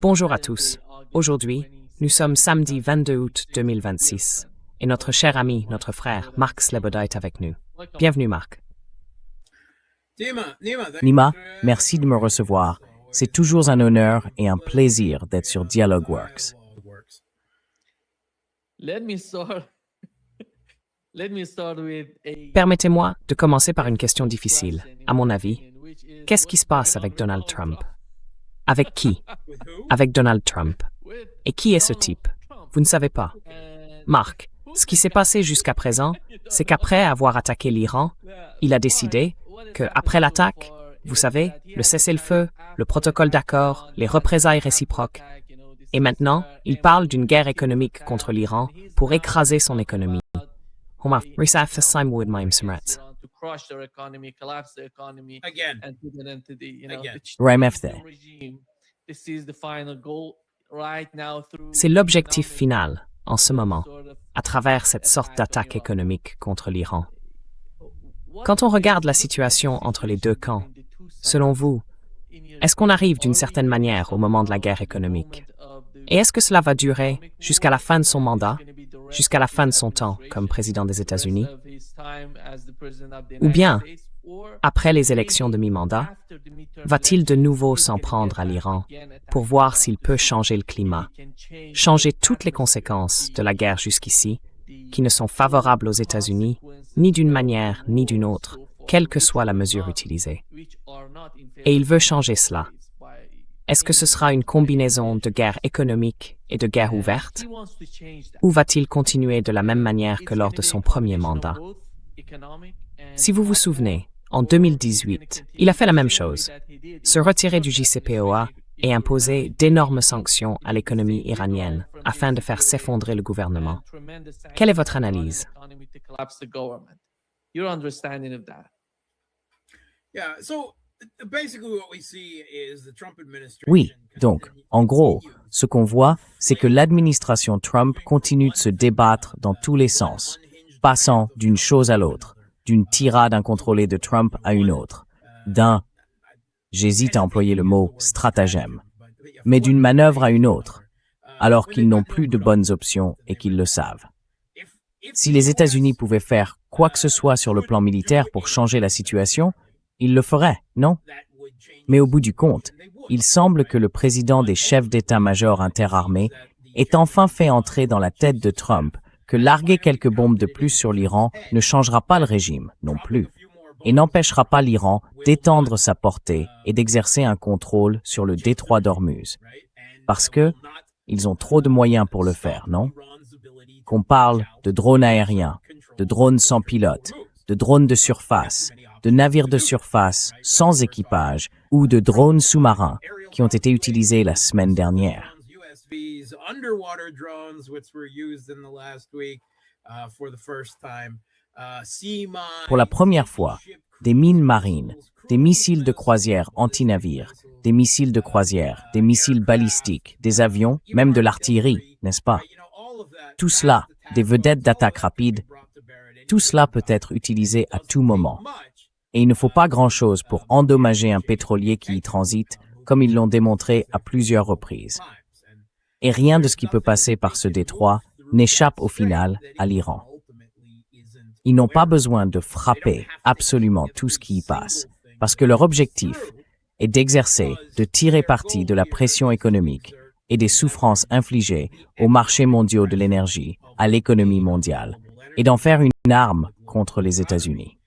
Bonjour à tous. Aujourd'hui, nous sommes samedi 22 août 2026 et notre cher ami, notre frère, Mark Sleboda est avec nous. Bienvenue, Mark. Nima, merci de me recevoir. C'est toujours un honneur et un plaisir d'être sur DialogueWorks. Permettez-moi de commencer par une question difficile. À mon avis, qu'est-ce qui se passe avec Donald Trump? Avec qui? Avec Donald Trump. Et qui est ce type? Vous ne savez pas. Mark, ce qui s'est passé jusqu'à présent, c'est qu'après avoir attaqué l'Iran, il a décidé que, après l'attaque, vous savez, le cessez-le-feu, le protocole d'accord, les représailles réciproques, et maintenant, il parle d'une guerre économique contre l'Iran pour écraser son économie. C'est l'objectif final, en ce moment, à travers cette sorte d'attaque économique contre l'Iran. Quand on regarde la situation entre les deux camps, selon vous, est-ce qu'on arrive d'une certaine manière au moment de la guerre économique? Et est-ce que cela va durer jusqu'à la fin de son mandat, jusqu'à la fin de son temps comme président des États-Unis? Ou bien, après les élections de mi-mandat, va-t-il de nouveau s'en prendre à l'Iran pour voir s'il peut changer le climat, changer toutes les conséquences de la guerre jusqu'ici, qui ne sont favorables aux États-Unis, ni d'une manière ni d'une autre, quelle que soit la mesure utilisée? Et il veut changer cela. Est-ce que ce sera une combinaison de guerre économique et de guerre ouverte? Ou va-t-il continuer de la même manière que lors de son premier mandat? Si vous vous souvenez, en 2018, il a fait la même chose, se retirer du JCPOA et imposer d'énormes sanctions à l'économie iranienne afin de faire s'effondrer le gouvernement. Quelle est votre analyse? Oui, donc, en gros, ce qu'on voit, c'est que l'administration Trump continue de se débattre dans tous les sens, passant d'une chose à l'autre, d'une tirade incontrôlée de Trump à une autre, j'hésite à employer le mot stratagème, mais d'une manœuvre à une autre, alors qu'ils n'ont plus de bonnes options et qu'ils le savent. Si les États-Unis pouvaient faire quoi que ce soit sur le plan militaire pour changer la situation, ils le feraient, non? Mais au bout du compte, il semble que le président des chefs d'état-major interarmés ait enfin fait entrer dans la tête de Trump que larguer quelques bombes de plus sur l'Iran ne changera pas le régime, non plus, et n'empêchera pas l'Iran d'étendre sa portée et d'exercer un contrôle sur le détroit d'Ormuz. Parce que ils ont trop de moyens pour le faire, non? Qu'on parle de drones aériens, de drones sans pilote, de drones de surface, de navires de surface sans équipage ou de drones sous-marins qui ont été utilisés la semaine dernière. Pour la première fois, des mines marines, des missiles de croisière anti-navires, des missiles de croisière, des missiles balistiques, des avions, même de l'artillerie, n'est-ce pas? Tout cela, des vedettes d'attaque rapide, tout cela peut être utilisé à tout moment. Et il ne faut pas grand-chose pour endommager un pétrolier qui y transite, comme ils l'ont démontré à plusieurs reprises. Et rien de ce qui peut passer par ce détroit n'échappe au final à l'Iran. Ils n'ont pas besoin de frapper absolument tout ce qui y passe, parce que leur objectif est d'exercer, de tirer parti de la pression économique et des souffrances infligées aux marchés mondiaux de l'énergie, à l'économie mondiale, et d'en faire une arme contre les États-Unis.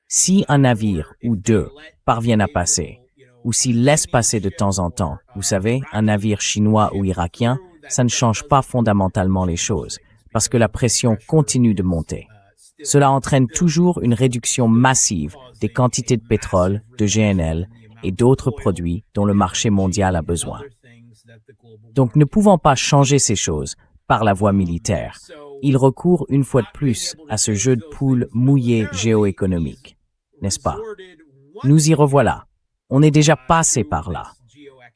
Si un navire ou deux parviennent à passer, ou s'ils laissent passer de temps en temps, vous savez, un navire chinois ou irakien, ça ne change pas fondamentalement les choses, parce que la pression continue de monter. Cela entraîne toujours une réduction massive des quantités de pétrole, de GNL et d'autres produits dont le marché mondial a besoin. Donc, ne pouvant pas changer ces choses par la voie militaire, il recourt une fois de plus à ce jeu de poules mouillé géoéconomique, n'est-ce pas? Nous y revoilà. On est déjà passé par là.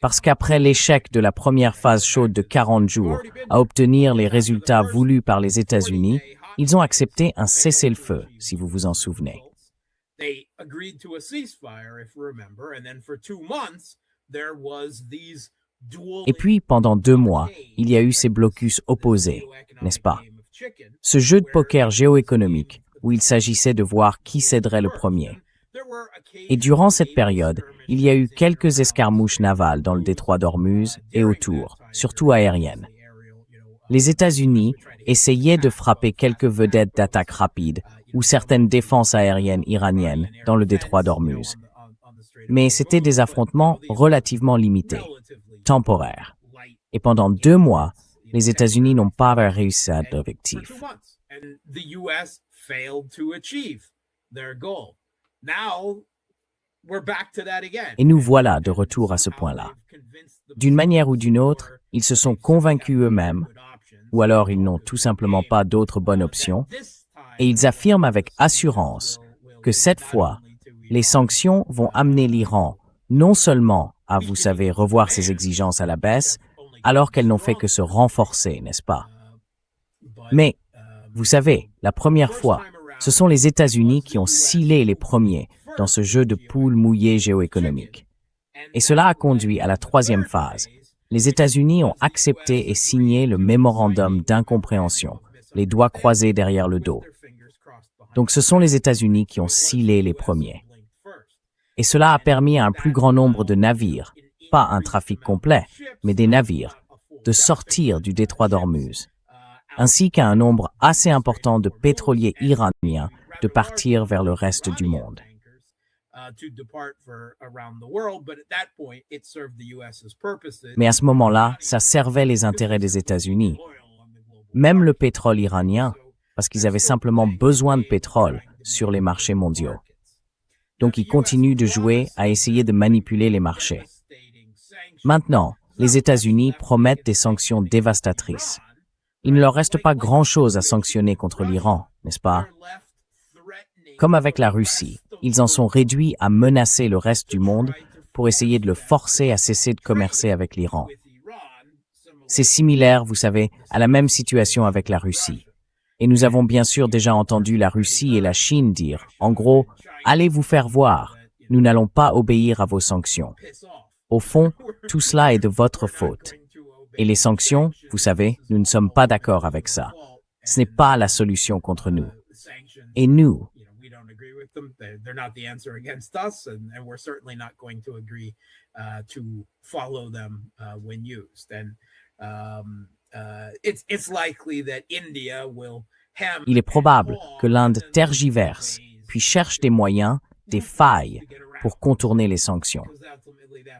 Parce qu'après l'échec de la première phase chaude de 40 jours à obtenir les résultats voulus par les États-Unis, ils ont accepté un cessez-le-feu, si vous vous en souvenez. They agreed to a ceasefire, if you remember, and then for 2 months, there was these Et puis, pendant 2 mois, il y a eu ces blocus opposés, n'est-ce pas? Ce jeu de poker géoéconomique, où il s'agissait de voir qui céderait le premier. Et durant cette période, il y a eu quelques escarmouches navales dans le détroit d'Ormuz et autour, surtout aériennes. Les États-Unis essayaient de frapper quelques vedettes d'attaque rapide ou certaines défenses aériennes iraniennes dans le détroit d'Ormuz. Mais c'était des affrontements relativement limités, temporaires. Et pendant 2 mois, les États-Unis n'ont pas réussi à l'objectif. Et nous voilà de retour à ce point-là. D'une manière ou d'une autre, ils se sont convaincus eux-mêmes, ou alors ils n'ont tout simplement pas d'autre bonne option, et ils affirment avec assurance que cette fois, les sanctions vont amener l'Iran non seulement à, vous savez, revoir ses exigences à la baisse, alors qu'elles n'ont fait que se renforcer, n'est-ce pas? Mais, vous savez, la première fois, ce sont les États-Unis qui ont scellé les premiers dans ce jeu de poules mouillées géoéconomique. Et cela a conduit à la 3e phase. Les États-Unis ont accepté et signé le mémorandum d'incompréhension, les doigts croisés derrière le dos. Donc ce sont les États-Unis qui ont scellé les premiers. Et cela a permis à un plus grand nombre de navires, pas un trafic complet, mais des navires, de sortir du détroit d'Ormuz, ainsi qu'à un nombre assez important de pétroliers iraniens de partir vers le reste du monde. Mais à ce moment-là, ça servait les intérêts des États-Unis. Même le pétrole iranien, parce qu'ils avaient simplement besoin de pétrole sur les marchés mondiaux. Donc ils continuent de jouer à essayer de manipuler les marchés. Maintenant, les États-Unis promettent des sanctions dévastatrices. Il ne leur reste pas grand-chose à sanctionner contre l'Iran, n'est-ce pas? Comme avec la Russie, ils en sont réduits à menacer le reste du monde pour essayer de le forcer à cesser de commercer avec l'Iran. C'est similaire, vous savez, à la même situation avec la Russie. Et nous avons bien sûr déjà entendu la Russie et la Chine dire, en gros, allez vous faire voir, nous n'allons pas obéir à vos sanctions. Au fond, tout cela est de votre faute. Et les sanctions, vous savez, nous ne sommes pas d'accord avec ça. Ce n'est pas la solution contre nous. Et nous, they're not the answer against us, and we're certainly not going to agree to follow them when used. And it's likely that India will have. Il est probable que l'Inde tergiverse, puis cherche des moyens, des failles pour contourner les sanctions.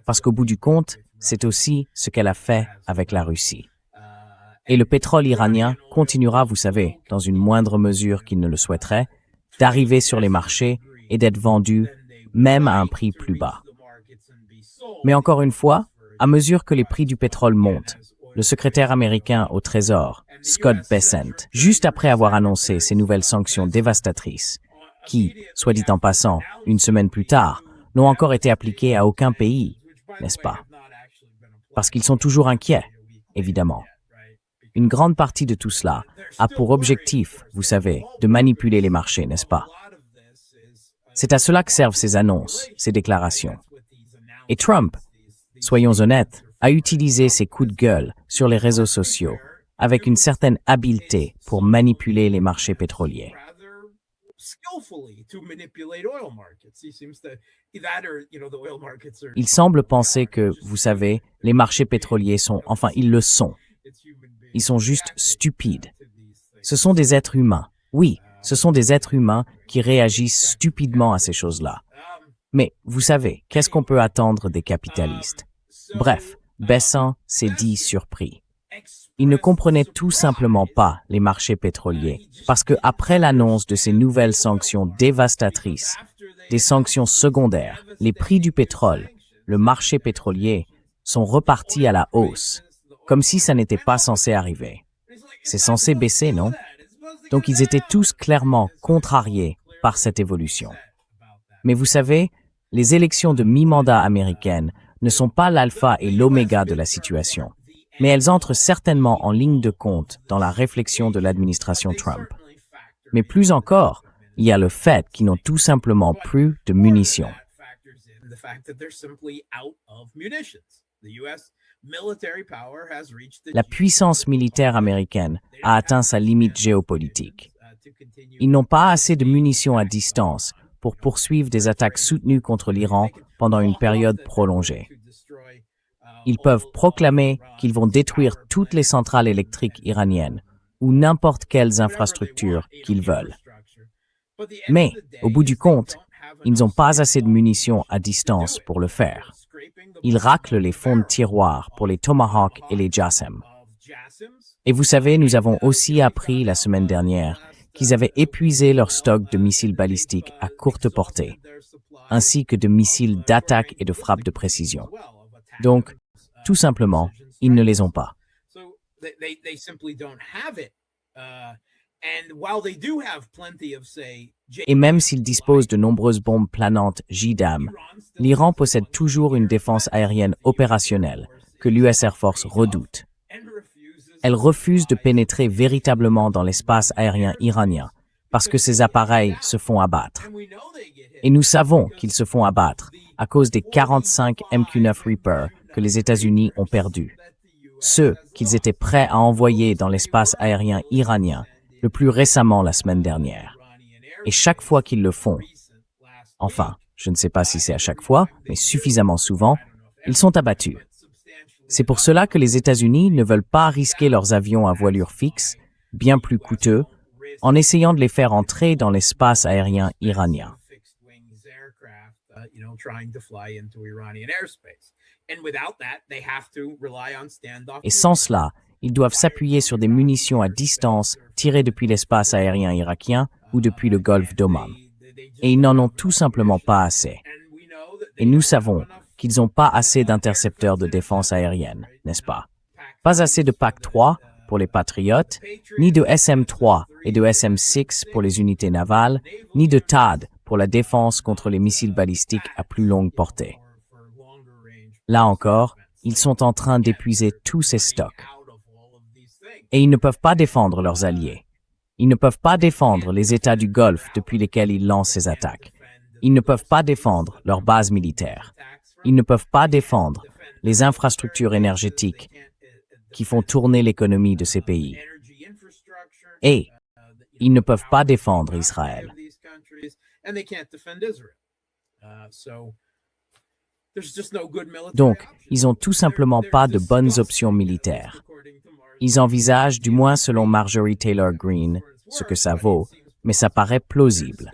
Parce qu'au bout du compte, c'est aussi ce qu'elle a fait avec la Russie. Et le pétrole iranien continuera, vous savez, dans une moindre mesure qu'il ne le souhaiterait, d'arriver sur les marchés et d'être vendu même à un prix plus bas. Mais encore une fois, à mesure que les prix du pétrole montent, le secrétaire américain au Trésor, Scott Bessent, juste après avoir annoncé ces nouvelles sanctions dévastatrices, qui, soit dit en passant, une semaine plus tard, n'ont encore été appliquées à aucun pays, n'est-ce pas? Parce qu'ils sont toujours inquiets, évidemment. Une grande partie de tout cela a pour objectif, vous savez, de manipuler les marchés, n'est-ce pas? C'est à cela que servent ces annonces, ces déclarations. Et Trump, soyons honnêtes, a utilisé ses coups de gueule sur les réseaux sociaux avec une certaine habileté pour manipuler les marchés pétroliers. Il semble penser que, vous savez, les marchés pétroliers sont, enfin, ils le sont. Ils sont juste stupides. Ce sont des êtres humains. Oui, ce sont des êtres humains qui réagissent stupidement à ces choses-là. Mais, vous savez, qu'est-ce qu'on peut attendre des capitalistes? Bref, Bessent s'est dit surpris. Il ne comprenait tout simplement pas les marchés pétroliers, parce que après l'annonce de ces nouvelles sanctions dévastatrices, des sanctions secondaires, les prix du pétrole, le marché pétrolier, sont repartis à la hausse, comme si ça n'était pas censé arriver. C'est censé baisser, non? Donc ils étaient tous clairement contrariés par cette évolution. Mais vous savez, les élections de mi-mandat américaines ne sont pas l'alpha et l'oméga de la situation, mais elles entrent certainement en ligne de compte dans la réflexion de l'administration Trump. Mais plus encore, Il y a le fait qu'ils n'ont tout simplement plus de munitions. La puissance militaire américaine a atteint sa limite géopolitique. Ils n'ont pas assez de munitions à distance pour poursuivre des attaques soutenues contre l'Iran pendant une période prolongée. Ils peuvent proclamer qu'ils vont détruire toutes les centrales électriques iraniennes ou n'importe quelles infrastructures qu'ils veulent. Mais, au bout du compte, ils n'ont pas assez de munitions à distance pour le faire. Ils raclent les fonds de tiroir pour les Tomahawk et les JASSM. Et vous savez, nous avons aussi appris la semaine dernière qu'ils avaient épuisé leur stock de missiles balistiques à courte portée, ainsi que de missiles d'attaque et de frappe de précision. Donc, tout simplement, ils ne les ont pas. Et même s'il dispose de nombreuses bombes planantes JDAM, l'Iran possède toujours une défense aérienne opérationnelle que l'US Air Force redoute. Elle refuse de pénétrer véritablement dans l'espace aérien iranien parce que ces appareils se font abattre. Et nous savons qu'ils se font abattre à cause des 45 MQ-9 Reaper que les États-Unis ont perdus. Ceux qu'ils étaient prêts à envoyer dans l'espace aérien iranien le plus récemment la semaine dernière. Et chaque fois qu'ils le font, enfin, je ne sais pas si c'est à chaque fois, mais suffisamment souvent, ils sont abattus. C'est pour cela que les États-Unis ne veulent pas risquer leurs avions à voilure fixe, bien plus coûteux, en essayant de les faire entrer dans l'espace aérien iranien. Et sans cela, ils doivent s'appuyer sur des munitions à distance tirées depuis l'espace aérien irakien ou depuis le golfe d'Oman. Et ils n'en ont tout simplement pas assez. Et nous savons qu'ils n'ont pas assez d'intercepteurs de défense aérienne, n'est-ce pas? Pas assez de PAC-3 pour les Patriotes, ni de SM-3 et de SM-6 pour les unités navales, ni de THAAD pour la défense contre les missiles balistiques à plus longue portée. Là encore, ils sont en train d'épuiser tous ces stocks. Et ils ne peuvent pas défendre leurs alliés. Ils ne peuvent pas défendre les États du Golfe depuis lesquels ils lancent ces attaques. Ils ne peuvent pas défendre leurs bases militaires. Ils ne peuvent pas défendre les infrastructures énergétiques qui font tourner l'économie de ces pays. Et ils ne peuvent pas défendre Israël. Donc, ils n'ont tout simplement pas de bonnes options militaires. Ils envisagent, du moins selon Marjorie Taylor Greene, ce que ça vaut, mais ça paraît plausible.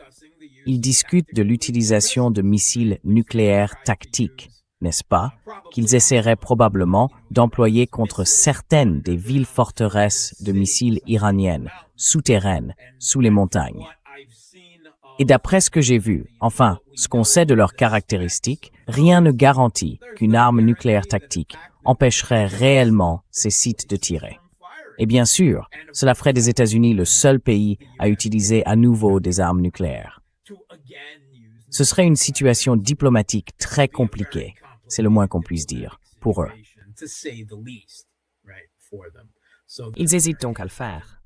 Ils discutent de l'utilisation de missiles nucléaires tactiques, n'est-ce pas, qu'ils essaieraient probablement d'employer contre certaines des villes forteresses de missiles iraniennes, souterraines, sous les montagnes. Et d'après ce que j'ai vu, enfin, ce qu'on sait de leurs caractéristiques, rien ne garantit qu'une arme nucléaire tactique empêcherait réellement ces sites de tirer. Et bien sûr, cela ferait des États-Unis le seul pays à utiliser à nouveau des armes nucléaires. Ce serait une situation diplomatique très compliquée, c'est le moins qu'on puisse dire, pour eux. Ils hésitent donc à le faire.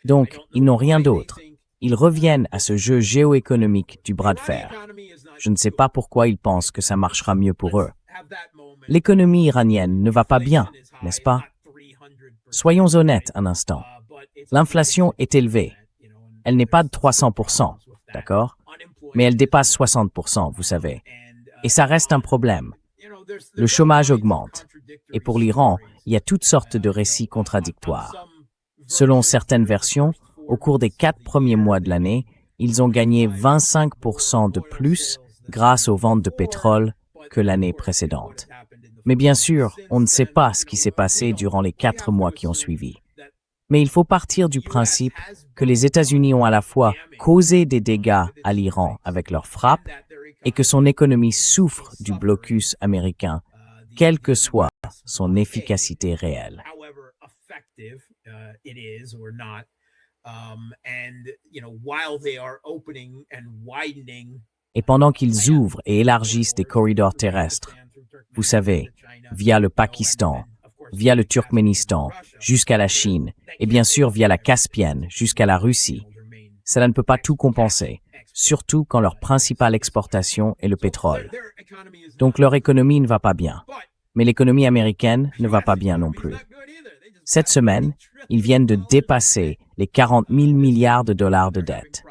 Donc, ils n'ont rien d'autre. Ils reviennent à ce jeu géoéconomique du bras de fer. Je ne sais pas pourquoi ils pensent que ça marchera mieux pour eux. L'économie iranienne ne va pas bien, n'est-ce pas? Soyons honnêtes un instant. L'inflation est élevée. Elle n'est pas de 300%, d'accord? Mais elle dépasse 60%, vous savez. Et ça reste un problème. Le chômage augmente. Et pour l'Iran, il y a toutes sortes de récits contradictoires. Selon certaines versions, au cours des 4 premiers mois de l'année, ils ont gagné 25% de plus grâce aux ventes de pétrole que l'année précédente. Mais bien sûr, on ne sait pas ce qui s'est passé durant les 4 mois qui ont suivi. Mais il faut partir du principe que les États-Unis ont à la fois causé des dégâts à l'Iran avec leurs frappes et que son économie souffre du blocus américain, quelle que soit son efficacité réelle. Et pendant qu'ils ouvrent et élargissent des corridors terrestres, vous savez, via le Pakistan, via le Turkménistan, jusqu'à la Chine, et bien sûr via la Caspienne, jusqu'à la Russie. Cela ne peut pas tout compenser, surtout quand leur principale exportation est le pétrole. Donc leur économie ne va pas bien. Mais l'économie américaine ne va pas bien non plus. Cette semaine, ils viennent de dépasser les 40 000 milliards de dollars de dette.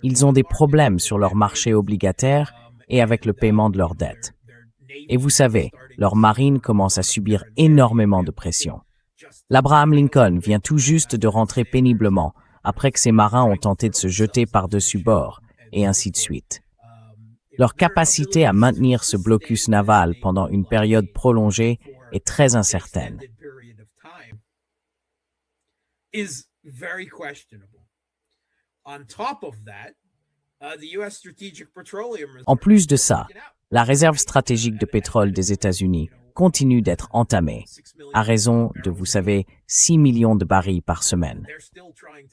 Ils ont des problèmes sur leur marché obligataire et avec le paiement de leurs dettes. Et vous savez, leur marine commence à subir énormément de pression. L'Abraham Lincoln vient tout juste de rentrer péniblement après que ses marins ont tenté de se jeter par-dessus bord, et ainsi de suite. Leur capacité à maintenir ce blocus naval pendant une période prolongée est très incertaine. En plus de ça, la réserve stratégique de pétrole des États-Unis continue d'être entamée, à raison de, vous savez, 6 millions de barils par semaine.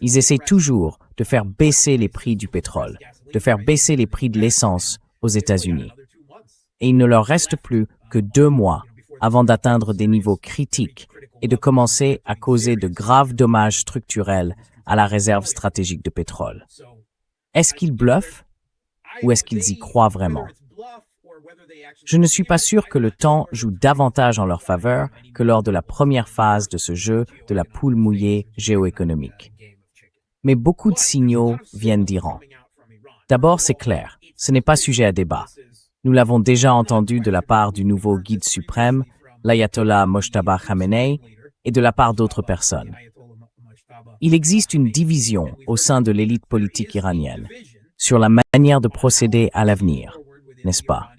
Ils essaient toujours de faire baisser les prix du pétrole, de faire baisser les prix de l'essence aux États-Unis. Et il ne leur reste plus que 2 mois avant d'atteindre des niveaux critiques et de commencer à causer de graves dommages structurels à la réserve stratégique de pétrole. Est-ce qu'ils bluffent ou est-ce qu'ils y croient vraiment? Je ne suis pas sûr que le temps joue davantage en leur faveur que lors de la première phase de ce jeu de la poule mouillée géoéconomique. Mais beaucoup de signaux viennent d'Iran. D'abord, c'est clair, ce n'est pas sujet à débat. Nous l'avons déjà entendu de la part du nouveau guide suprême, l'ayatollah Mojtaba Khamenei, et de la part d'autres personnes. Il existe une division au sein de l'élite politique iranienne sur la manière de procéder à l'avenir, n'est-ce pas?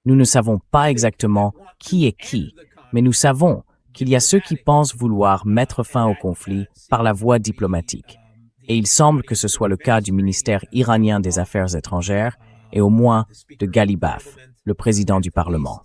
Nous ne savons pas exactement qui est qui, mais nous savons qu'il y a ceux qui pensent vouloir mettre fin au conflit par la voie diplomatique. Et il semble que ce soit le cas du ministère iranien des Affaires étrangères et au moins de Ghalibaf, le président du Parlement.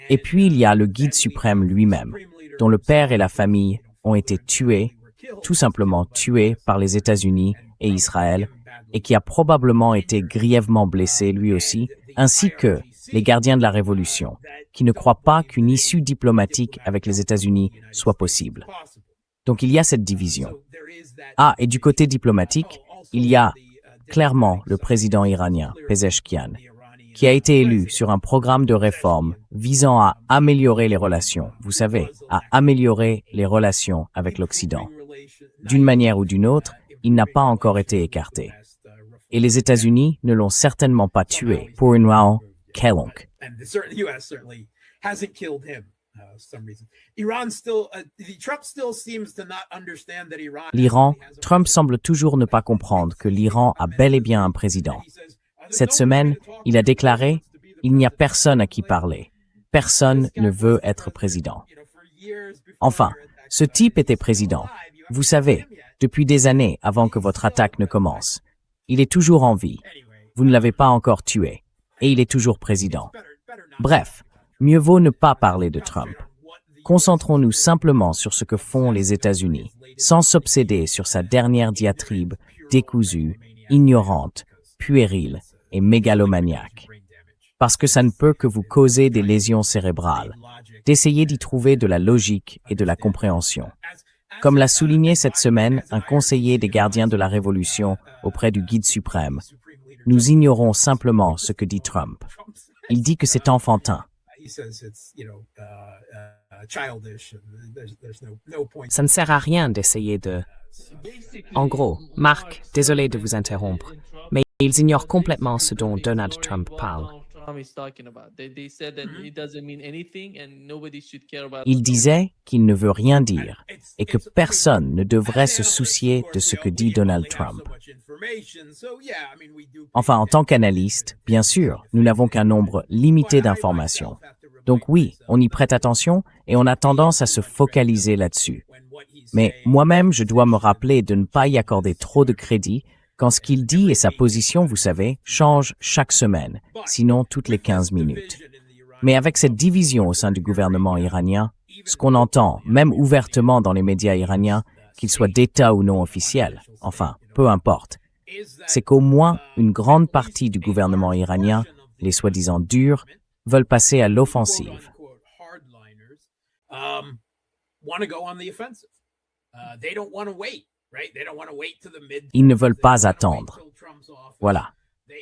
Et puis il y a le guide suprême lui-même, dont le père et la famille ont été tués, tout simplement tués par les États-Unis et Israël, et qui a probablement été grièvement blessé lui aussi, ainsi que les gardiens de la Révolution, qui ne croient pas qu'une issue diplomatique avec les États-Unis soit possible. Donc il y a cette division. Ah, et du côté diplomatique, il y a clairement le président iranien, Pezeshkian, qui a été élu sur un programme de réforme visant à améliorer les relations, vous savez, à améliorer les relations avec l'Occident. D'une manière ou d'une autre, il n'a pas encore été écarté. Et les États-Unis ne l'ont certainement pas tué pour une raison quelconque. L'Iran, Trump semble toujours ne pas comprendre que l'Iran a bel et bien un président. Cette semaine, il a déclaré « Il n'y a personne à qui parler. Personne ne veut être président. » Enfin, ce type était président. Vous savez, depuis des années avant que votre attaque ne commence. Il est toujours en vie. Vous ne l'avez pas encore tué. Et il est toujours président. Bref, mieux vaut ne pas parler de Trump. Concentrons-nous simplement sur ce que font les États-Unis, sans s'obséder sur sa dernière diatribe décousue, ignorante, puérile et mégalomaniaque. Parce que ça ne peut que vous causer des lésions cérébrales, d'essayer d'y trouver de la logique et de la compréhension. Comme l'a souligné cette semaine un conseiller des gardiens de la Révolution auprès du guide suprême, nous ignorons simplement ce que dit Trump. Il dit que c'est enfantin. Ça ne sert à rien d'essayer de... En gros, Marc, désolé de vous interrompre, mais ils ignorent complètement ce dont Donald Trump parle. Il disait qu'il ne veut rien dire et que personne ne devrait se soucier de ce que dit Donald Trump. Enfin, en tant qu'analyste, bien sûr, nous n'avons qu'un nombre limité d'informations. Donc oui, on y prête attention et on a tendance à se focaliser là-dessus. Mais moi-même, je dois me rappeler de ne pas y accorder trop de crédit quand ce qu'il dit et sa position, vous savez, changent chaque semaine, sinon toutes les 15 minutes. Mais avec cette division au sein du gouvernement iranien, ce qu'on entend, même ouvertement dans les médias iraniens, qu'ils soient d'État ou non officiels, enfin, peu importe, c'est qu'au moins une grande partie du gouvernement iranien, les soi-disant durs, veulent passer à l'offensive. Ils ne veulent pas attendre. Voilà.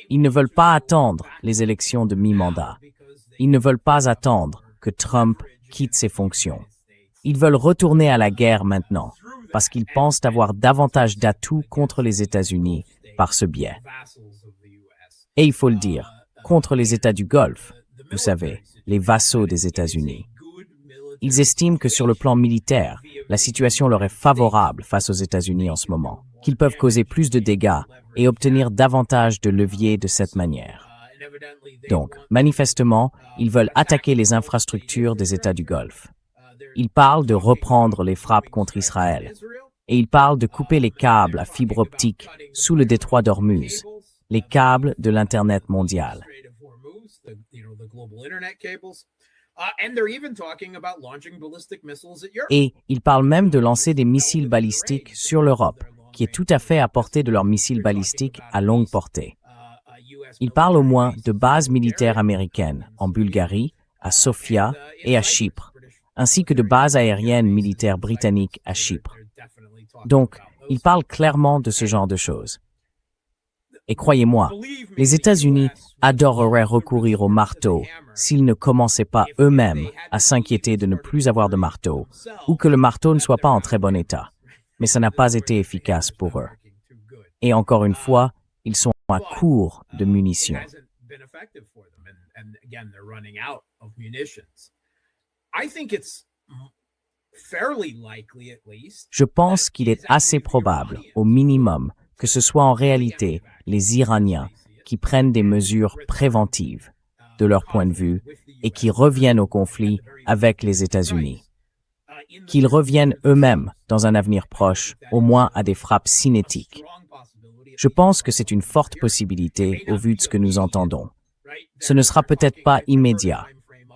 Ils ne veulent pas attendre les élections de mi-mandat. Ils ne veulent pas attendre que Trump quitte ses fonctions. Ils veulent retourner à la guerre maintenant, parce qu'ils pensent avoir davantage d'atouts contre les États-Unis par ce biais. Et il faut le dire, contre les États du Golfe, vous savez, les vassaux des États-Unis. Ils estiment que sur le plan militaire, la situation leur est favorable face aux États-Unis en ce moment, qu'ils peuvent causer plus de dégâts et obtenir davantage de leviers de cette manière. Donc, manifestement, ils veulent attaquer les infrastructures des États du Golfe. Ils parlent de reprendre les frappes contre Israël. Et ils parlent de couper les câbles à fibre optique sous le détroit d'Ormuz, les câbles de l'Internet mondial. Et ils parlent même de lancer des missiles balistiques sur l'Europe, qui est tout à fait à portée de leurs missiles balistiques à longue portée. Ils parlent au moins de bases militaires américaines en Bulgarie, à Sofia et à Chypre, ainsi que de bases aériennes militaires britanniques à Chypre. Donc, ils parlent clairement de ce genre de choses. Et croyez-moi, les États-Unis adoreraient recourir au marteau s'ils ne commençaient pas eux-mêmes à s'inquiéter de ne plus avoir de marteau, ou que le marteau ne soit pas en très bon état. Mais ça n'a pas été efficace pour eux. Et encore une fois, ils sont à court de munitions. Je pense qu'il est assez probable, au minimum, que ce soit en réalité les Iraniens qui prennent des mesures préventives, de leur point de vue, et qui reviennent au conflit avec les États-Unis. Qu'ils reviennent eux-mêmes, dans un avenir proche, au moins à des frappes cinétiques. Je pense que c'est une forte possibilité au vu de ce que nous entendons. Ce ne sera peut-être pas immédiat.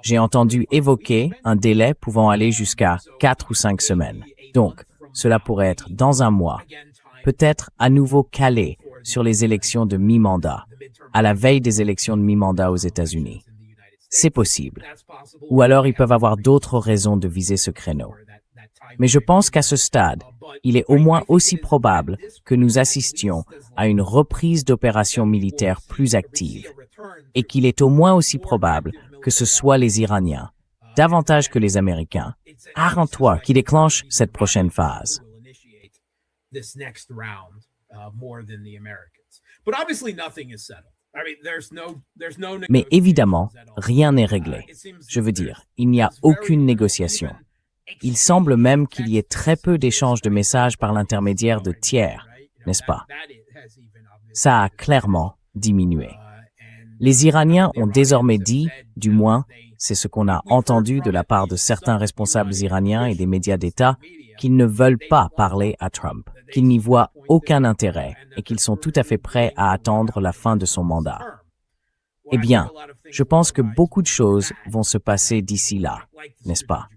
J'ai entendu évoquer un délai pouvant aller jusqu'à 4 ou 5 semaines. Donc, cela pourrait être dans un mois, peut-être à nouveau calé sur les élections de mi-mandat, à la veille des élections de mi-mandat aux États-Unis. C'est possible. Ou alors ils peuvent avoir d'autres raisons de viser ce créneau. Mais je pense qu'à ce stade, il est au moins aussi probable que nous assistions à une reprise d'opérations militaires plus actives, et qu'il est au moins aussi probable que ce soit les Iraniens, davantage que les Américains, arrête-toi, qui déclenchent cette prochaine phase. Mais évidemment, rien n'est réglé. Je veux dire, il n'y a aucune négociation. Il semble même qu'il y ait très peu d'échanges de messages par l'intermédiaire de tiers, n'est-ce pas? Ça a clairement diminué. Les Iraniens ont désormais dit, du moins, c'est ce qu'on a entendu de la part de certains responsables iraniens et des médias d'État, qu'ils ne veulent pas parler à Trump, qu'ils n'y voient aucun intérêt et qu'ils sont tout à fait prêts à attendre la fin de son mandat. Eh bien, je pense que beaucoup de choses vont se passer d'ici là, n'est-ce pas?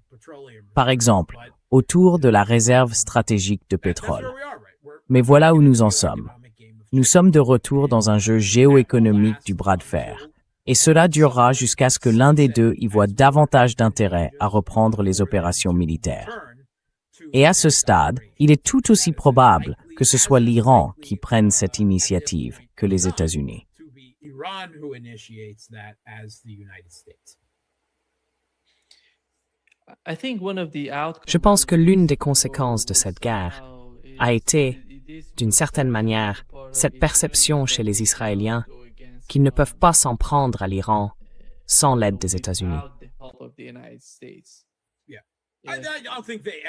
Par exemple, autour de la réserve stratégique de pétrole. Mais voilà où nous en sommes. Nous sommes de retour dans un jeu géoéconomique du bras de fer. Et cela durera jusqu'à ce que l'un des deux y voit davantage d'intérêt à reprendre les opérations militaires. Et à ce stade, il est tout aussi probable que ce soit l'Iran qui prenne cette initiative que les États-Unis. Je pense que l'une des conséquences de cette guerre a été, d'une certaine manière, cette perception chez les Israéliens qu'ils ne peuvent pas s'en prendre à l'Iran sans l'aide des États-Unis.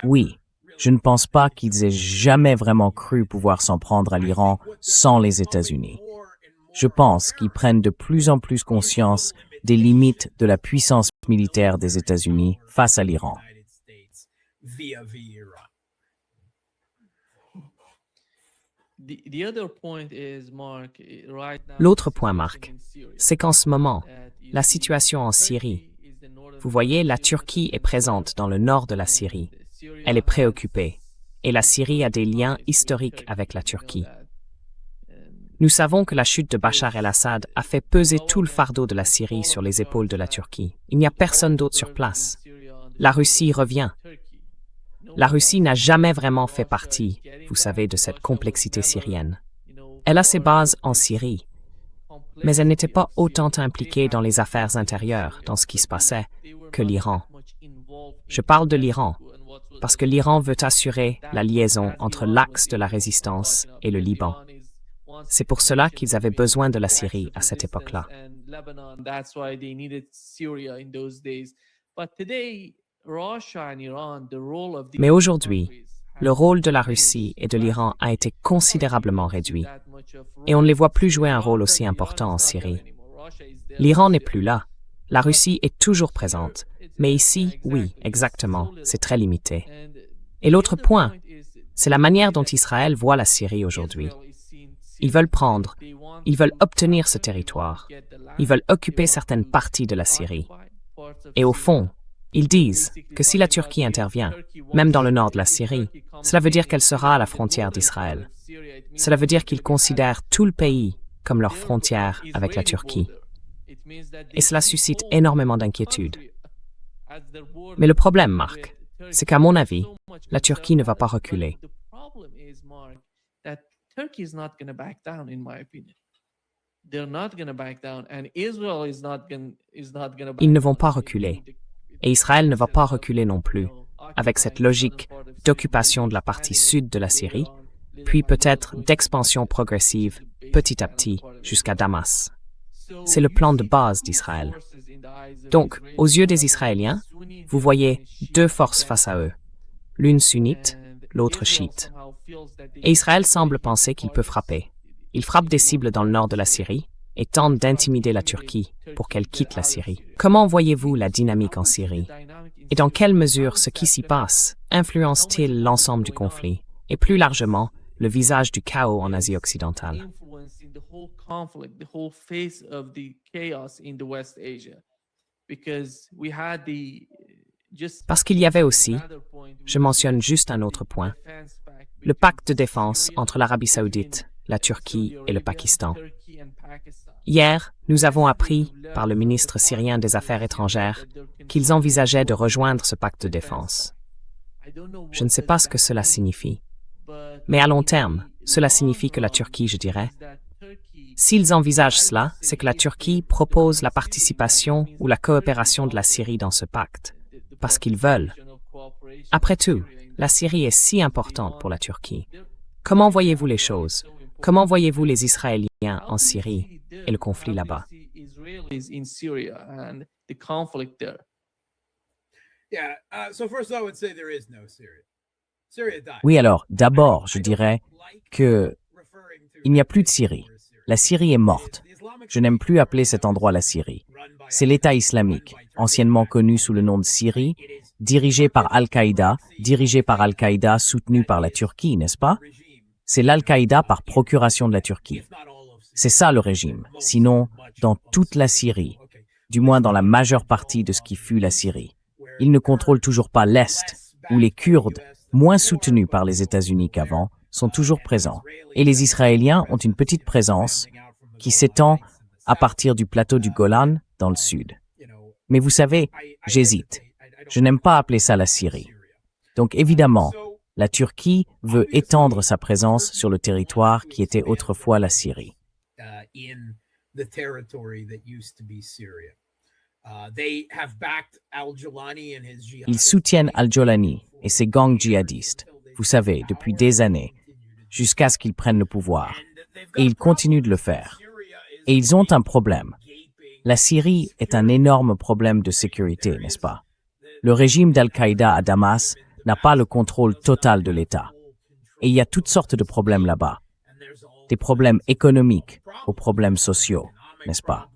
Oui, je ne pense pas qu'ils aient jamais vraiment cru pouvoir s'en prendre à l'Iran sans les États-Unis. Je pense qu'ils prennent de plus en plus conscience des limites de la puissance militaire des États-Unis face à l'Iran. L'autre point, Marc, c'est qu'en ce moment, la situation en Syrie, vous voyez, la Turquie est présente dans le nord de la Syrie. Elle est préoccupée, et la Syrie a des liens historiques avec la Turquie. Nous savons que la chute de Bachar el-Assad a fait peser tout le fardeau de la Syrie sur les épaules de la Turquie. Il n'y a personne d'autre sur place. La Russie revient. La Russie n'a jamais vraiment fait partie, vous savez, de cette complexité syrienne. Elle a ses bases en Syrie, mais elle n'était pas autant impliquée dans les affaires intérieures, dans ce qui se passait, que l'Iran. Je parle de l'Iran, parce que l'Iran veut assurer la liaison entre l'axe de la résistance et le Liban. C'est pour cela qu'ils avaient besoin de la Syrie à cette époque-là. Mais aujourd'hui, le rôle de la Russie et de l'Iran a été considérablement réduit, et on ne les voit plus jouer un rôle aussi important en Syrie. L'Iran n'est plus là. La Russie est toujours présente, mais ici, oui, exactement, c'est très limité. Et l'autre point, c'est la manière dont Israël voit la Syrie aujourd'hui. Ils veulent prendre, ils veulent obtenir ce territoire, ils veulent occuper certaines parties de la Syrie. Et au fond, ils disent que si la Turquie intervient, même dans le nord de la Syrie, cela veut dire qu'elle sera à la frontière d'Israël. Cela veut dire qu'ils considèrent tout le pays comme leur frontière avec la Turquie. Et cela suscite énormément d'inquiétude. Mais le problème, Marc, c'est qu'à mon avis, la Turquie ne va pas reculer. Ils ne vont pas reculer. Et Israël ne va pas reculer non plus, avec cette logique d'occupation de la partie sud de la Syrie, puis peut-être d'expansion progressive, petit à petit, jusqu'à Damas. C'est le plan de base d'Israël. Donc, aux yeux des Israéliens, vous voyez deux forces face à eux, l'une sunnite, l'autre chiite. Et Israël semble penser qu'il peut frapper. Il frappe des cibles dans le nord de la Syrie et tente d'intimider la Turquie pour qu'elle quitte la Syrie. Comment voyez-vous la dynamique en Syrie? Et dans quelle mesure ce qui s'y passe influence-t-il l'ensemble du conflit et plus largement le visage du chaos en Asie occidentale? Parce qu'il y avait aussi, je mentionne juste un autre point, le pacte de défense entre l'Arabie saoudite, la Turquie et le Pakistan. Hier, nous avons appris par le ministre syrien des Affaires étrangères qu'ils envisageaient de rejoindre ce pacte de défense. Je ne sais pas ce que cela signifie, mais à long terme, cela signifie que la Turquie, je dirais, s'ils envisagent cela, c'est que la Turquie propose la participation ou la coopération de la Syrie dans ce pacte, parce qu'ils veulent. Après tout, la Syrie est si importante pour la Turquie. Comment voyez-vous les choses? Comment voyez-vous les Israéliens en Syrie et le conflit là-bas? Oui, alors, d'abord, je dirais que il n'y a plus de Syrie. La Syrie est morte. Je n'aime plus appeler cet endroit la Syrie. C'est l'État islamique, anciennement connu sous le nom de Syrie, dirigé par Al-Qaïda, soutenu par la Turquie, n'est-ce pas? C'est l'Al-Qaïda par procuration de la Turquie. C'est ça le régime. Sinon, dans toute la Syrie, du moins dans la majeure partie de ce qui fut la Syrie, ils ne contrôlent toujours pas l'Est, où les Kurdes, moins soutenus par les États-Unis qu'avant, sont toujours présents. Et les Israéliens ont une petite présence qui s'étend à partir du plateau du Golan dans le sud. Mais vous savez, j'hésite. Je n'aime pas appeler ça la Syrie. Donc évidemment, la Turquie veut étendre sa présence sur le territoire qui était autrefois la Syrie. Ils soutiennent Al-Jolani et ses gangs djihadistes, vous savez, depuis des années, jusqu'à ce qu'ils prennent le pouvoir. Et ils continuent de le faire. Et ils ont un problème. La Syrie est un énorme problème de sécurité, n'est-ce pas? Le régime d'Al-Qaïda à Damas n'a pas le contrôle total de l'État. Et il y a toutes sortes de problèmes là-bas. Des problèmes économiques aux problèmes sociaux, n'est-ce pas?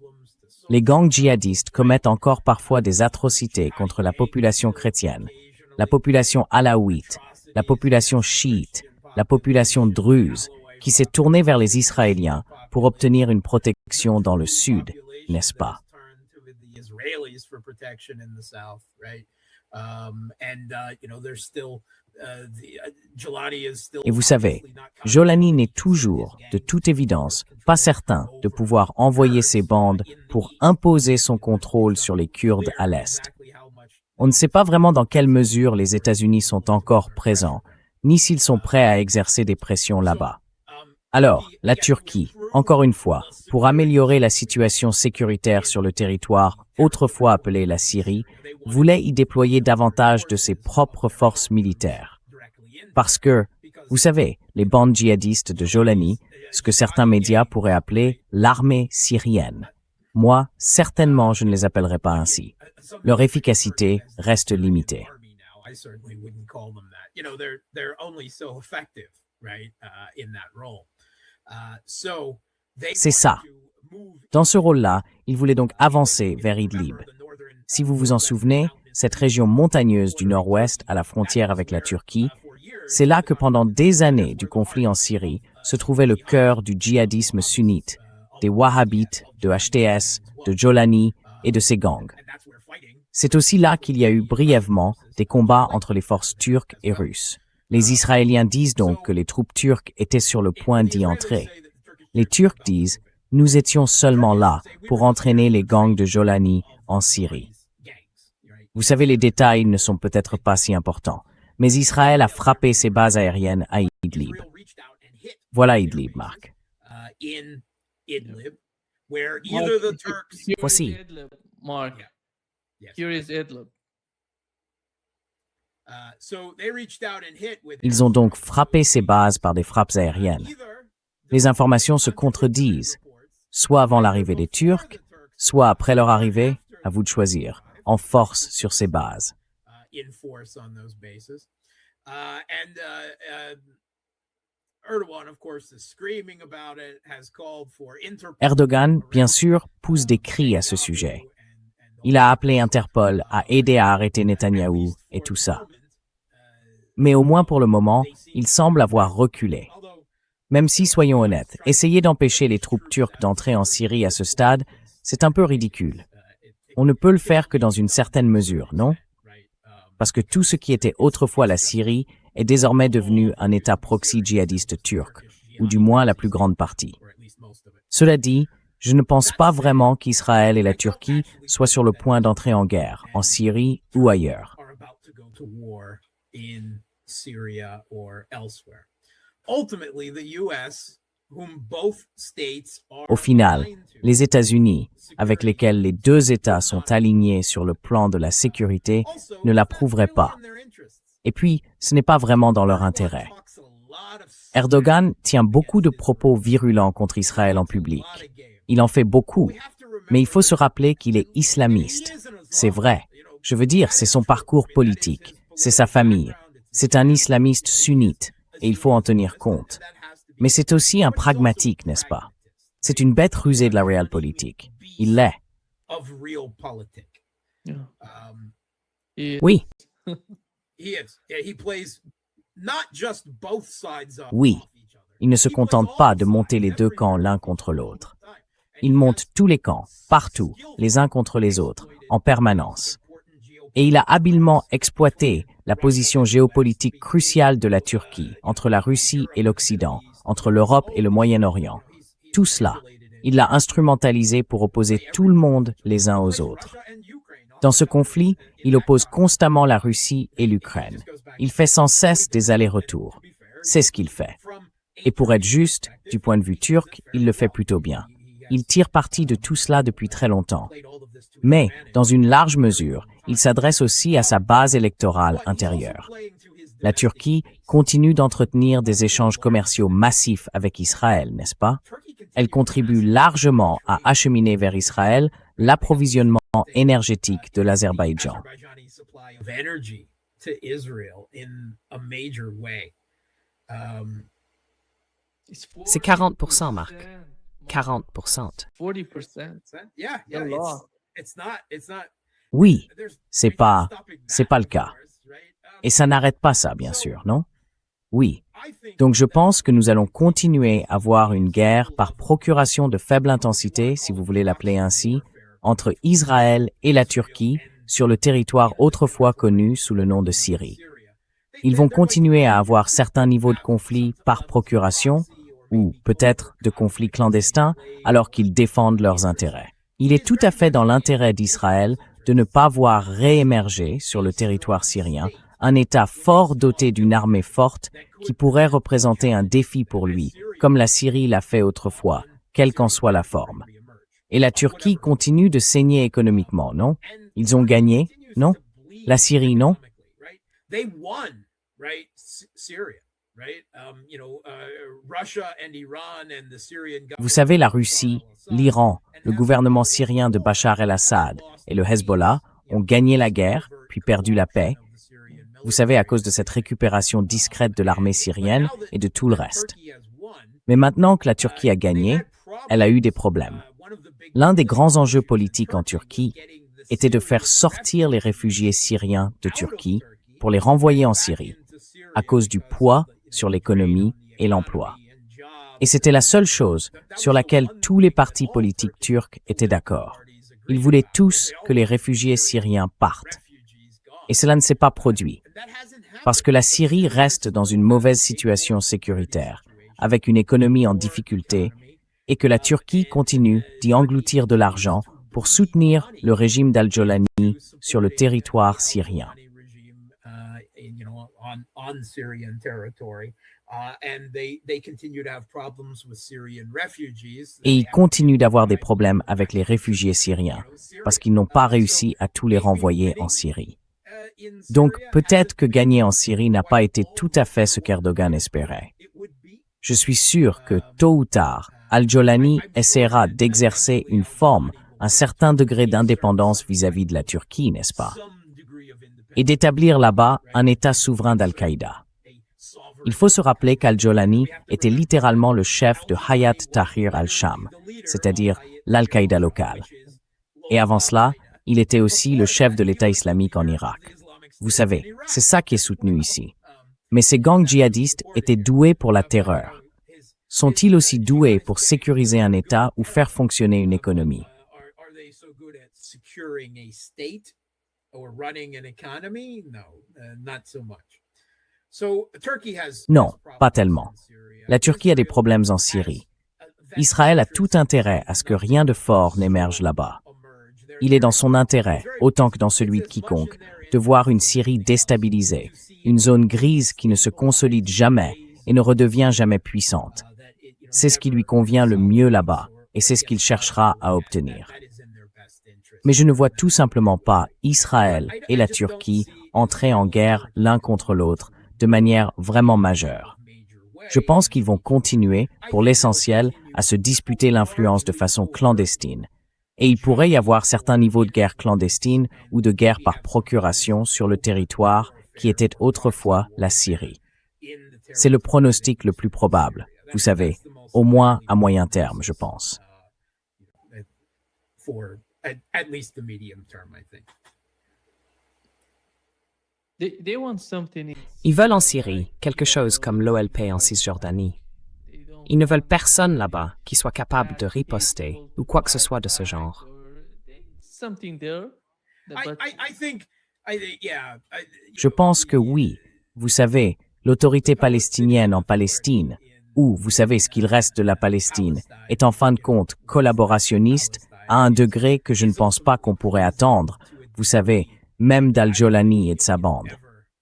Les gangs djihadistes commettent encore parfois des atrocités contre la population chrétienne, la population alaouite, la population chiite, la population druze, qui s'est tournée vers les Israéliens pour obtenir une protection dans le sud, n'est-ce pas? Et vous savez, Jolani n'est toujours, de toute évidence, pas certain de pouvoir envoyer ses bandes pour imposer son contrôle sur les Kurdes à l'Est. On ne sait pas vraiment dans quelle mesure les États-Unis sont encore présents, ni s'ils sont prêts à exercer des pressions là-bas. Alors, la Turquie, encore une fois, pour améliorer la situation sécuritaire sur le territoire autrefois appelé la Syrie, voulait y déployer davantage de ses propres forces militaires. Parce que, vous savez, les bandes djihadistes de Jolani, ce que certains médias pourraient appeler l'armée syrienne. Moi, certainement, je ne les appellerai pas ainsi. Leur efficacité reste limitée. C'est ça. Dans ce rôle-là, il voulait donc avancer vers Idlib. Si vous vous en souvenez, cette région montagneuse du nord-ouest à la frontière avec la Turquie, c'est là que pendant des années du conflit en Syrie se trouvait le cœur du djihadisme sunnite, des Wahhabites, de HTS, de Jolani et de ses gangs. C'est aussi là qu'il y a eu brièvement des combats entre les forces turques et russes. Les Israéliens disent donc que les troupes turques étaient sur le point d'y entrer. Les Turcs disent « Nous étions seulement là pour entraîner les gangs de Jolani en Syrie ». Vous savez, les détails ne sont peut-être pas si importants, mais Israël a frappé ses bases aériennes à Idlib. Voilà Idlib, Marc. Voici. Mark, here is Idlib. Ils ont donc frappé ces bases par des frappes aériennes. Les informations se contredisent, soit avant l'arrivée des Turcs, soit après leur arrivée, à vous de choisir, en force sur ces bases. Erdogan, bien sûr, pousse des cris à ce sujet. Il a appelé Interpol à aider à arrêter Netanyahou et tout ça. Mais au moins pour le moment, il semble avoir reculé. Même si, soyons honnêtes, essayer d'empêcher les troupes turques d'entrer en Syrie à ce stade, c'est un peu ridicule. On ne peut le faire que dans une certaine mesure, non? Parce que tout ce qui était autrefois la Syrie est désormais devenu un État proxy djihadiste turc, ou du moins la plus grande partie. Cela dit, je ne pense pas vraiment qu'Israël et la Turquie soient sur le point d'entrer en guerre, en Syrie ou ailleurs. Au final, les États-Unis, avec lesquels les deux États sont alignés sur le plan de la sécurité, ne l'approuveraient pas. Et puis, ce n'est pas vraiment dans leur intérêt. Erdogan tient beaucoup de propos virulents contre Israël en public. Il en fait beaucoup, mais il faut se rappeler qu'il est islamiste. C'est vrai. Je veux dire, c'est son parcours politique, c'est sa famille. C'est un islamiste sunnite, et il faut en tenir compte. Mais c'est aussi un pragmatique, n'est-ce pas? C'est une bête rusée de la realpolitik. Il l'est. Oui. Oui. Il ne se contente pas de monter les deux camps l'un contre l'autre. Il monte tous les camps, partout, les uns contre les autres, en permanence. Et il a habilement exploité la position géopolitique cruciale de la Turquie entre la Russie et l'Occident, entre l'Europe et le Moyen-Orient. Tout cela, il l'a instrumentalisé pour opposer tout le monde les uns aux autres. Dans ce conflit, il oppose constamment la Russie et l'Ukraine. Il fait sans cesse des allers-retours. C'est ce qu'il fait. Et pour être juste, du point de vue turc, il le fait plutôt bien. Il tire parti de tout cela depuis très longtemps. Mais, dans une large mesure, il s'adresse aussi à sa base électorale intérieure. La Turquie continue d'entretenir des échanges commerciaux massifs avec Israël, n'est-ce pas? Elle contribue largement à acheminer vers Israël l'approvisionnement énergétique de l'Azerbaïdjan. C'est 40%, Marc. 40%. 40%. Oui, c'est pas le cas. Et ça n'arrête pas ça, bien sûr, non? Oui. Donc je pense que nous allons continuer à voir une guerre par procuration de faible intensité, si vous voulez l'appeler ainsi, entre Israël et la Turquie sur le territoire autrefois connu sous le nom de Syrie. Ils vont continuer à avoir certains niveaux de conflit par procuration, ou peut-être de conflits clandestins, alors qu'ils défendent leurs intérêts. Il est tout à fait dans l'intérêt d'Israël de ne pas voir réémerger sur le territoire syrien un État fort doté d'une armée forte qui pourrait représenter un défi pour lui, comme la Syrie l'a fait autrefois, quelle qu'en soit la forme. Et la Turquie continue de saigner économiquement, non? Ils ont gagné, non? La Syrie, non? Vous savez, la Russie, l'Iran, le gouvernement syrien de Bachar el-Assad et le Hezbollah ont gagné la guerre, puis perdu la paix. Vous savez, à cause de cette récupération discrète de l'armée syrienne et de tout le reste. Mais maintenant que la Turquie a gagné, elle a eu des problèmes. L'un des grands enjeux politiques en Turquie était de faire sortir les réfugiés syriens de Turquie pour les renvoyer en Syrie, à cause du poids sur l'économie et l'emploi. Et c'était la seule chose sur laquelle tous les partis politiques turcs étaient d'accord. Ils voulaient tous que les réfugiés syriens partent. Et cela ne s'est pas produit, parce que la Syrie reste dans une mauvaise situation sécuritaire, avec une économie en difficulté, et que la Turquie continue d'y engloutir de l'argent pour soutenir le régime d'Al-Jolani sur le territoire syrien. Et ils continuent d'avoir des problèmes avec les réfugiés syriens, parce qu'ils n'ont pas réussi à tous les renvoyer en Syrie. Donc peut-être que gagner en Syrie n'a pas été tout à fait ce qu'Erdogan espérait. Je suis sûr que tôt ou tard, Al-Jolani essaiera d'exercer une forme, un certain degré d'indépendance vis-à-vis de la Turquie, n'est-ce pas? Et d'établir là-bas un État souverain d'Al-Qaïda. Il faut se rappeler qu'Al-Jolani était littéralement le chef de Hayat Tahrir al-Sham, c'est-à-dire l'Al-Qaïda locale. Et avant cela, il était aussi le chef de l'État islamique en Irak. Vous savez, c'est ça qui est soutenu ici. Mais ces gangs djihadistes étaient doués pour la terreur. Sont-ils aussi doués pour sécuriser un État ou faire fonctionner une économie? Non, pas tellement. La Turquie a des problèmes en Syrie. Israël a tout intérêt à ce que rien de fort n'émerge là-bas. Il est dans son intérêt, autant que dans celui de quiconque, de voir une Syrie déstabilisée, une zone grise qui ne se consolide jamais et ne redevient jamais puissante. C'est ce qui lui convient le mieux là-bas, et c'est ce qu'il cherchera à obtenir. Mais je ne vois tout simplement pas Israël et la Turquie entrer en guerre l'un contre l'autre de manière vraiment majeure. Je pense qu'ils vont continuer, pour l'essentiel, à se disputer l'influence de façon clandestine. Et il pourrait y avoir certains niveaux de guerre clandestine ou de guerre par procuration sur le territoire qui était autrefois la Syrie. C'est le pronostic le plus probable, vous savez, au moins à moyen terme, je pense. Ils veulent en Syrie quelque chose comme l'OLP en Cisjordanie. Ils ne veulent personne là-bas qui soit capable de riposter ou quoi que ce soit de ce genre. Je pense que oui. Vous savez, l'autorité palestinienne en Palestine, ou vous savez ce qu'il reste de la Palestine, est en fin de compte collaborationniste à un degré que je ne pense pas qu'on pourrait attendre, vous savez, même d'Al-Jolani et de sa bande.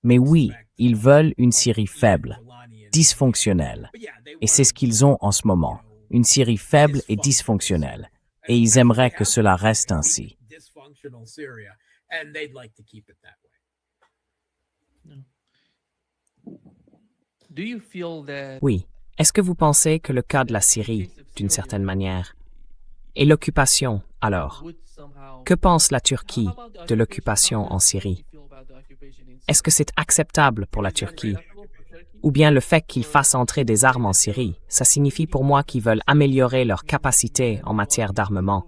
Mais oui, ils veulent une Syrie faible, dysfonctionnelle. Et c'est ce qu'ils ont en ce moment, une Syrie faible et dysfonctionnelle. Et ils aimeraient que cela reste ainsi. Oui. Est-ce que vous pensez que le cas de la Syrie, d'une certaine manière, et l'occupation, alors, que pense la Turquie de l'occupation en Syrie? Est-ce que c'est acceptable pour la Turquie? Ou bien le fait qu'ils fassent entrer des armes en Syrie, ça signifie pour moi qu'ils veulent améliorer leurs capacités en matière d'armement,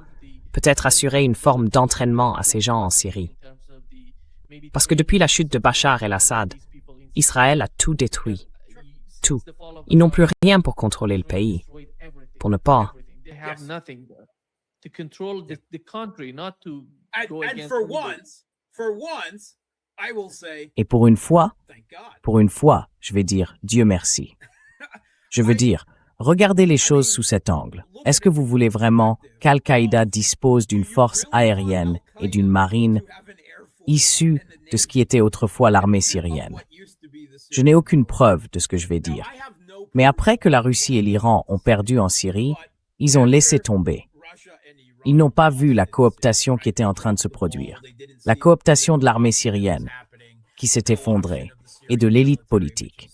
peut-être assurer une forme d'entraînement à ces gens en Syrie. Parce que depuis la chute de Bachar el-Assad, Israël a tout détruit. Tout. Ils n'ont plus rien pour contrôler le pays. Pour ne pas. Et pour une fois, je vais dire Dieu merci. Je veux dire, regardez les choses sous cet angle. Est-ce que vous voulez vraiment qu'Al-Qaïda dispose d'une force aérienne et d'une marine issue de ce qui était autrefois l'armée syrienne? Je n'ai aucune preuve de ce que je vais dire. Mais après que la Russie et l'Iran ont perdu en Syrie, ils ont laissé tomber. Ils n'ont pas vu la cooptation qui était en train de se produire. La cooptation de l'armée syrienne, qui s'est effondrée, et de l'élite politique.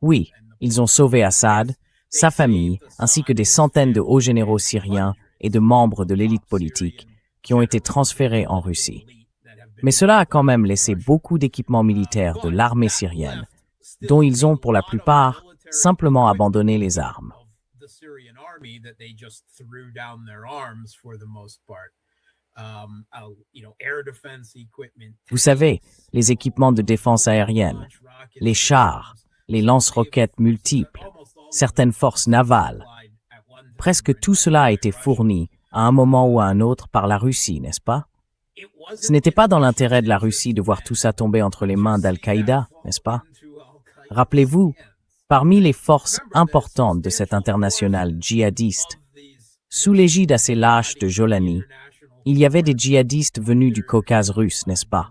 Oui, ils ont sauvé Assad, sa famille, ainsi que des centaines de hauts généraux syriens et de membres de l'élite politique qui ont été transférés en Russie. Mais cela a quand même laissé beaucoup d'équipements militaires de l'armée syrienne, dont ils ont pour la plupart simplement abandonné les armes. Vous savez, les équipements de défense aérienne, les chars, les lance-roquettes multiples, certaines forces navales. Presque tout cela a été fourni à un moment ou à un autre par la Russie, n'est-ce pas? Ce n'était pas dans l'intérêt de la Russie de voir tout ça tomber entre les mains d'Al-Qaïda, n'est-ce pas? Rappelez-vous, parmi les forces importantes de cette internationale djihadiste, sous l'égide assez lâche de Jolani, il y avait des djihadistes venus du Caucase russe, n'est-ce pas?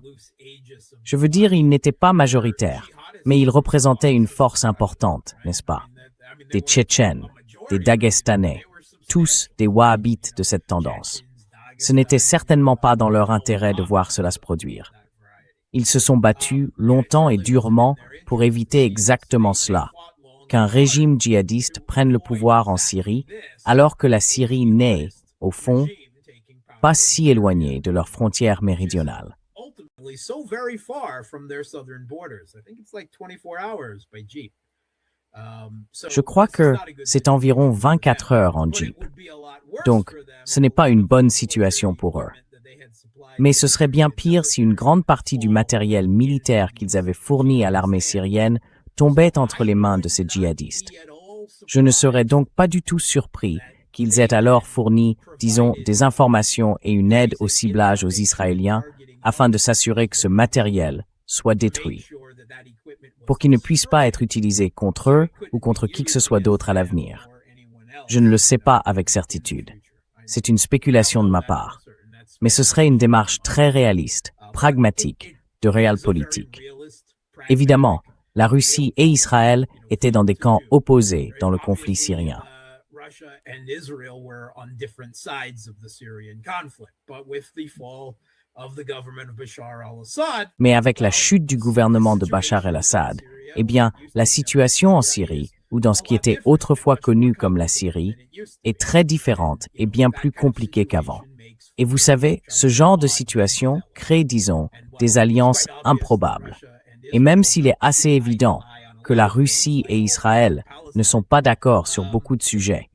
Je veux dire, ils n'étaient pas majoritaires, mais ils représentaient une force importante, n'est-ce pas? Des Tchétchènes, des Dagestanais, tous des Wahhabites de cette tendance. Ce n'était certainement pas dans leur intérêt de voir cela se produire. Ils se sont battus longtemps et durement pour éviter exactement cela, qu'un régime djihadiste prenne le pouvoir en Syrie, alors que la Syrie n'est, au fond, pas si éloignée de leurs frontières méridionales. Je crois que c'est environ 24 heures en Jeep. Donc, ce n'est pas une bonne situation pour eux. Mais ce serait bien pire si une grande partie du matériel militaire qu'ils avaient fourni à l'armée syrienne tombait entre les mains de ces djihadistes. Je ne serais donc pas du tout surpris qu'ils aient alors fourni, disons, des informations et une aide au ciblage aux Israéliens afin de s'assurer que ce matériel soit détruit, pour qu'il ne puisse pas être utilisé contre eux ou contre qui que ce soit d'autre à l'avenir. Je ne le sais pas avec certitude. C'est une spéculation de ma part. Mais ce serait une démarche très réaliste, pragmatique, de realpolitik. Évidemment, la Russie et Israël étaient dans des camps opposés dans le conflit syrien. Mais avec la chute du gouvernement de Bachar el-Assad, eh bien, la situation en Syrie, ou dans ce qui était autrefois connu comme la Syrie, est très différente et bien plus compliquée qu'avant. Et vous savez, ce genre de situation crée, disons, des alliances improbables. Et même s'il est assez évident que la Russie et Israël ne sont pas d'accord sur beaucoup de sujets,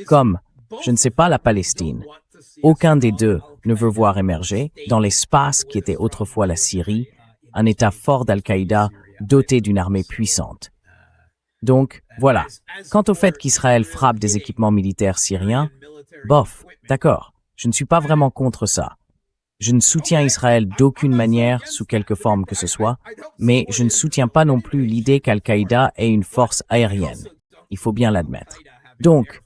comme, je ne sais pas, la Palestine, aucun des deux ne veut voir émerger, dans l'espace qui était autrefois la Syrie, un État fort d'Al-Qaïda doté d'une armée puissante. Donc, voilà. Quant au fait qu'Israël frappe des équipements militaires syriens, bof, d'accord, je ne suis pas vraiment contre ça. Je ne soutiens Israël d'aucune manière, sous quelque forme que ce soit, mais je ne soutiens pas non plus l'idée qu'Al-Qaïda ait une force aérienne. Il faut bien l'admettre. Donc,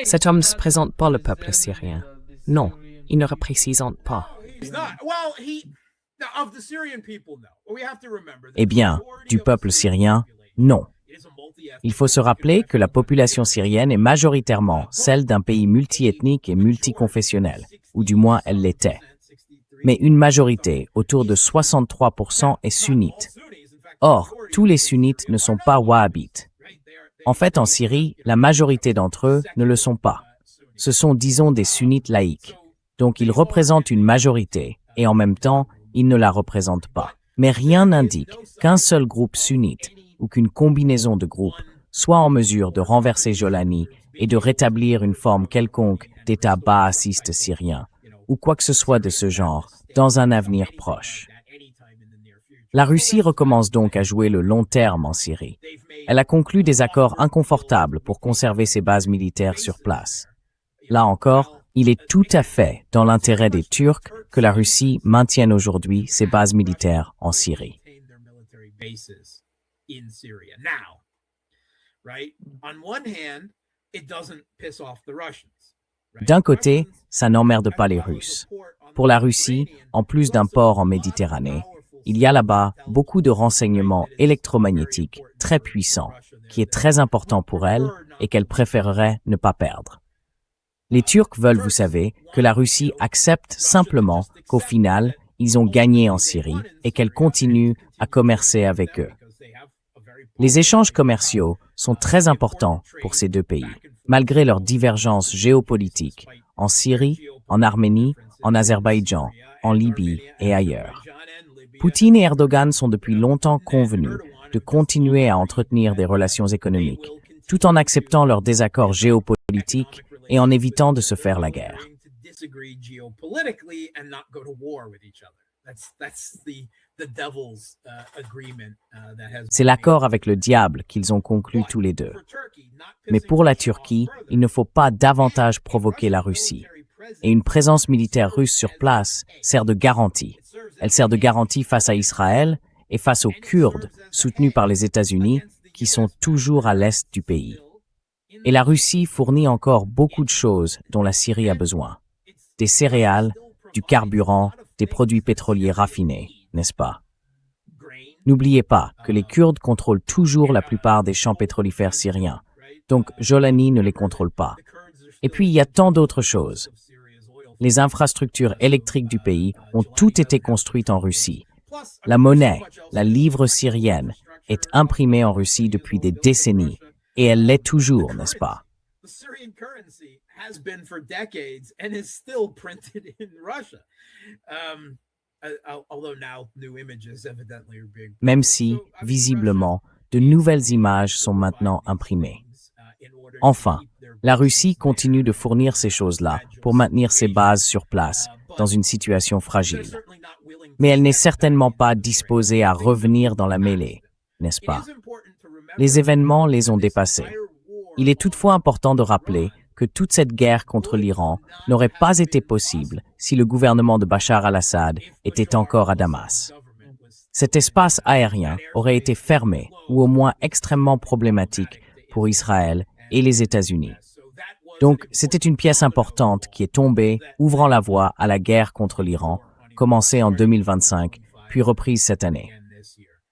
cet homme ne se présente pas le peuple syrien. Non, il ne représente pas. Eh bien, du peuple syrien, non. Il faut se rappeler que la population syrienne est majoritairement celle d'un pays multiethnique et multiconfessionnel, ou du moins elle l'était. Mais une majorité, autour de 63%, est sunnite. Or, tous les sunnites ne sont pas wahhabites. En fait, en Syrie, la majorité d'entre eux ne le sont pas. Ce sont, disons, des sunnites laïcs. Donc, ils représentent une majorité, et en même temps, ils ne la représentent pas. Mais rien n'indique qu'un seul groupe sunnite, ou qu'une combinaison de groupes, soit en mesure de renverser Jolani et de rétablir une forme quelconque d'État baassiste syrien, ou quoi que ce soit de ce genre, dans un avenir proche. La Russie recommence donc à jouer le long terme en Syrie. Elle a conclu des accords inconfortables pour conserver ses bases militaires sur place. Là encore, il est tout à fait dans l'intérêt des Turcs que la Russie maintienne aujourd'hui ses bases militaires en Syrie. D'un côté, ça n'emmerde pas les Russes. Pour la Russie, en plus d'un port en Méditerranée, il y a là-bas beaucoup de renseignements électromagnétiques très puissants, qui est très important pour elle et qu'elle préférerait ne pas perdre. Les Turcs veulent, vous savez, que la Russie accepte simplement qu'au final, ils ont gagné en Syrie et qu'elle continue à commercer avec eux. Les échanges commerciaux sont très importants pour ces deux pays, malgré leurs divergences géopolitiques en Syrie, en Arménie, en Azerbaïdjan, en Libye et ailleurs. Poutine et Erdogan sont depuis longtemps convenus de continuer à entretenir des relations économiques, tout en acceptant leurs désaccords géopolitiques et en évitant de se faire la guerre. C'est l'accord avec le diable qu'ils ont conclu tous les deux. Mais pour la Turquie, il ne faut pas davantage provoquer la Russie. Et une présence militaire russe sur place sert de garantie. Elle sert de garantie face à Israël et face aux Kurdes, soutenus par les États-Unis, qui sont toujours à l'est du pays. Et la Russie fournit encore beaucoup de choses dont la Syrie a besoin. Des céréales, du carburant, des produits pétroliers raffinés, n'est-ce pas? N'oubliez pas que les Kurdes contrôlent toujours la plupart des champs pétrolifères syriens, donc Jolani ne les contrôle pas. Et puis il y a tant d'autres choses. Les infrastructures électriques du pays ont toutes été construites en Russie. La monnaie, la livre syrienne, est imprimée en Russie depuis des décennies, et elle l'est toujours, n'est-ce pas? Même si, visiblement, de nouvelles images sont maintenant imprimées. Enfin, la Russie continue de fournir ces choses-là pour maintenir ses bases sur place, dans une situation fragile. Mais elle n'est certainement pas disposée à revenir dans la mêlée, n'est-ce pas? Les événements les ont dépassés. Il est toutefois important de rappeler que toute cette guerre contre l'Iran n'aurait pas été possible si le gouvernement de Bachar al-Assad était encore à Damas. Cet espace aérien aurait été fermé ou au moins extrêmement problématique pour Israël et les États-Unis. Donc, c'était une pièce importante qui est tombée, ouvrant la voie à la guerre contre l'Iran, commencée en 2025, puis reprise cette année.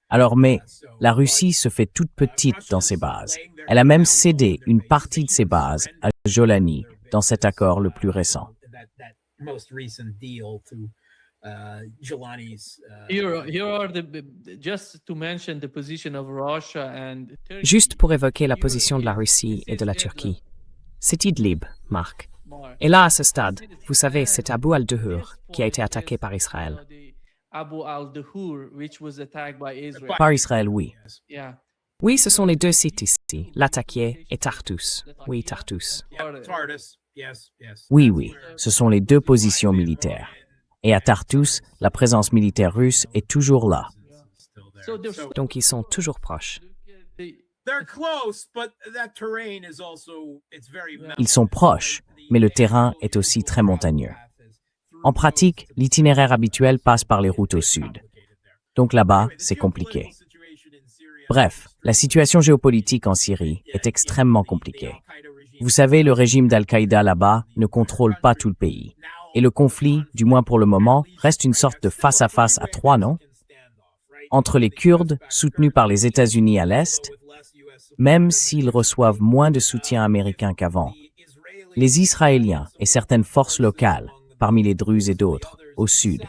Alors, mais la Russie se fait toute petite dans ses bases. Elle a même cédé une partie de ses bases à Jolani dans cet accord le plus récent. Juste pour évoquer la position de la Russie et de la Turquie. C'est Idlib, Marc. Et là, à ce stade, vous savez, c'est Abu al-Duhur qui a été attaqué par Israël. Par Israël, oui. Oui, ce sont les deux sites ici, Latakia et Tartus. Oui, Tartus. Oui, ce sont les deux positions militaires. Et à Tartus, la présence militaire russe est toujours là. Donc ils sont toujours proches. Ils sont proches, mais le terrain est aussi très montagneux. En pratique, l'itinéraire habituel passe par les routes au sud. Donc là-bas, c'est compliqué. Bref, la situation géopolitique en Syrie est extrêmement compliquée. Vous savez, le régime d'Al-Qaïda là-bas ne contrôle pas tout le pays. Et le conflit, du moins pour le moment, reste une sorte de face-à-face à trois, non? Entre les Kurdes, soutenus par les États-Unis à l'Est, même s'ils reçoivent moins de soutien américain qu'avant, les Israéliens et certaines forces locales, parmi les Druzes et d'autres, au sud,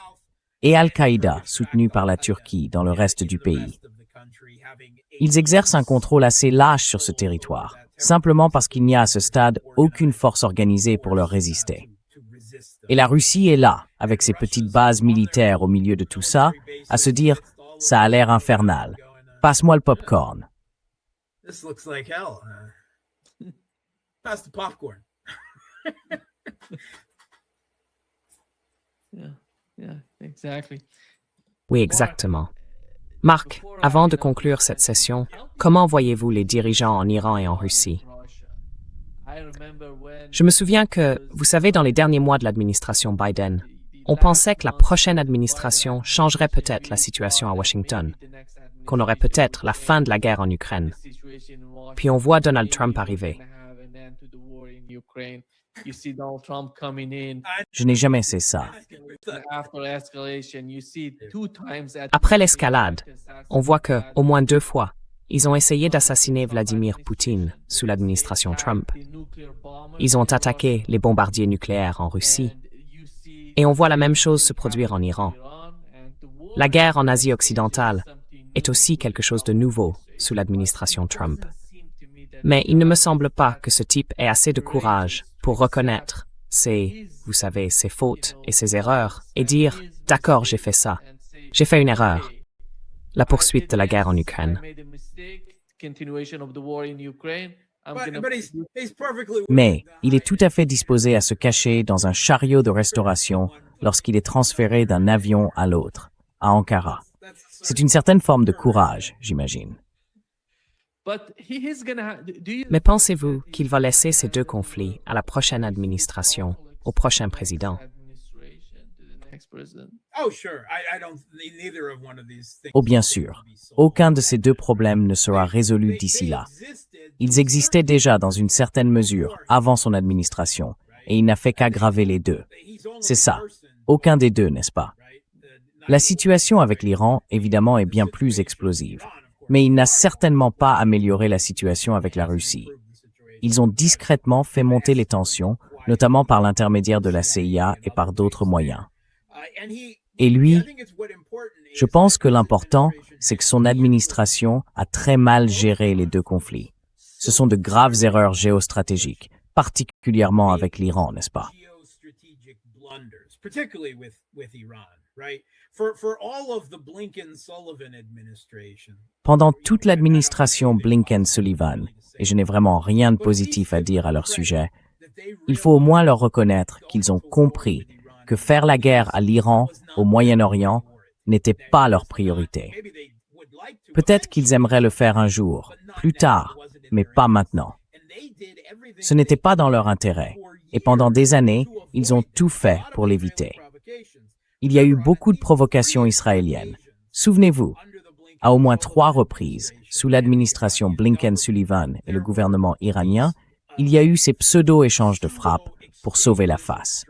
et Al-Qaïda, soutenu par la Turquie dans le reste du pays. Ils exercent un contrôle assez lâche sur ce territoire, simplement parce qu'il n'y a à ce stade aucune force organisée pour leur résister. Et la Russie est là, avec ses petites bases militaires au milieu de tout ça, à se dire « ça a l'air infernal, passe-moi le popcorn ». This looks like hell. Pass the popcorn. Yeah, exactly. Oui, exactement. Marc, avant de conclure cette session, comment voyez-vous les dirigeants en Iran et en Russie? Je me souviens que, vous savez, dans les derniers mois de l'administration Biden, on pensait que la prochaine administration changerait peut-être la situation à Washington, qu'on aurait peut-être la fin de la guerre en Ukraine. Puis on voit Donald Trump arriver. Je n'ai jamais fait ça. Après l'escalade, on voit que, au moins 2 fois, ils ont essayé d'assassiner Vladimir Poutine sous l'administration Trump. Ils ont attaqué les bombardiers nucléaires en Russie. Et on voit la même chose se produire en Iran. La guerre en Asie occidentale est aussi quelque chose de nouveau sous l'administration Trump. Mais il ne me semble pas que ce type ait assez de courage pour reconnaître ses fautes et ses erreurs et dire « D'accord, j'ai fait ça. J'ai fait une erreur. » La poursuite de la guerre en Ukraine. Mais il est tout à fait disposé à se cacher dans un chariot de restauration lorsqu'il est transféré d'un avion à l'autre, à Ankara. C'est une certaine forme de courage, j'imagine. Mais pensez-vous qu'il va laisser ces 2 conflits à la prochaine administration, au prochain président? Oh, bien sûr. Aucun de ces 2 problèmes ne sera résolu d'ici là. Ils existaient déjà dans une certaine mesure avant son administration, et il n'a fait qu'aggraver les 2. C'est ça. Aucun des 2, n'est-ce pas? La situation avec l'Iran, évidemment, est bien plus explosive. Mais il n'a certainement pas amélioré la situation avec la Russie. Ils ont discrètement fait monter les tensions, notamment par l'intermédiaire de la CIA et par d'autres moyens. Et lui, je pense que l'important, c'est que son administration a très mal géré les 2 conflits. Ce sont de graves erreurs géostratégiques, particulièrement avec l'Iran, n'est-ce pas? Pendant toute l'administration Blinken-Sullivan, et je n'ai vraiment rien de positif à dire à leur sujet, il faut au moins leur reconnaître qu'ils ont compris que faire la guerre à l'Iran, au Moyen-Orient, n'était pas leur priorité. Peut-être qu'ils aimeraient le faire un jour, plus tard, mais pas maintenant. Ce n'était pas dans leur intérêt, et pendant des années, ils ont tout fait pour l'éviter. Il y a eu beaucoup de provocations israéliennes. Souvenez-vous, à au moins 3 reprises, sous l'administration Blinken-Sullivan et le gouvernement iranien, il y a eu ces pseudo-échanges de frappes pour sauver la face.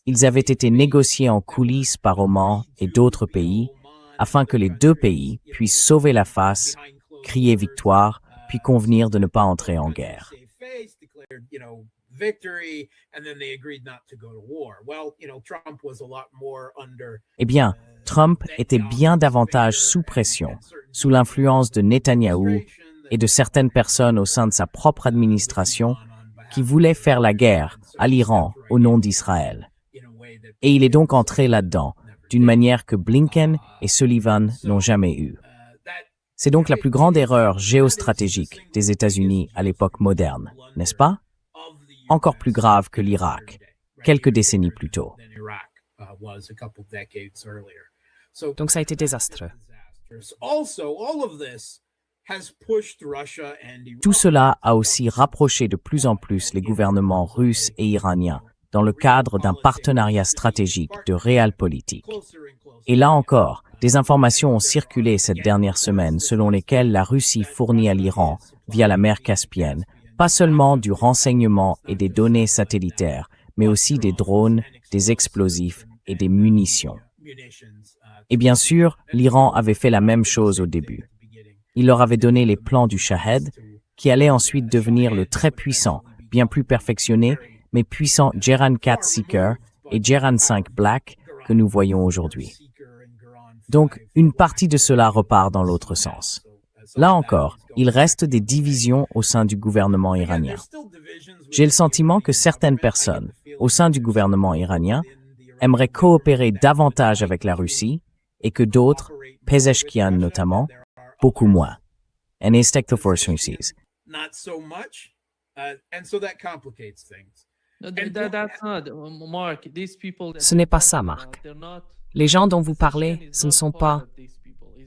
Ils avaient été négociés en coulisses par Oman et d'autres pays, afin que les 2 pays puissent sauver la face, crier victoire, puis convenir de ne pas entrer en guerre. Eh bien, Trump était bien davantage sous pression, sous l'influence de Netanyahou et de certaines personnes au sein de sa propre administration qui voulaient faire la guerre à l'Iran au nom d'Israël. Et il est donc entré là-dedans, d'une manière que Blinken et Sullivan n'ont jamais eue. C'est donc la plus grande erreur géostratégique des États-Unis à l'époque moderne, n'est-ce pas? Encore plus grave que l'Irak, quelques décennies plus tôt. Donc ça a été désastreux. Tout cela a aussi rapproché de plus en plus les gouvernements russes et iraniens dans le cadre d'un partenariat stratégique de realpolitik. Et là encore, des informations ont circulé cette dernière semaine selon lesquelles la Russie fournit à l'Iran, via la mer Caspienne, pas seulement du renseignement et des données satellitaires, mais aussi des drones, des explosifs et des munitions. Et bien sûr, l'Iran avait fait la même chose au début. Il leur avait donné les plans du Shahed, qui allait ensuite devenir le très puissant, bien plus perfectionné, mais puissant Geran 4 Seeker et Geran 5 Black que nous voyons aujourd'hui. Donc, une partie de cela repart dans l'autre sens. Là encore, il reste des divisions au sein du gouvernement iranien. J'ai le sentiment que certaines personnes, au sein du gouvernement iranien, aimeraient coopérer davantage avec la Russie et que d'autres, Pezeshkian notamment, beaucoup moins. Ce n'est pas ça, Marc. Les gens dont vous parlez, ce ne sont pas...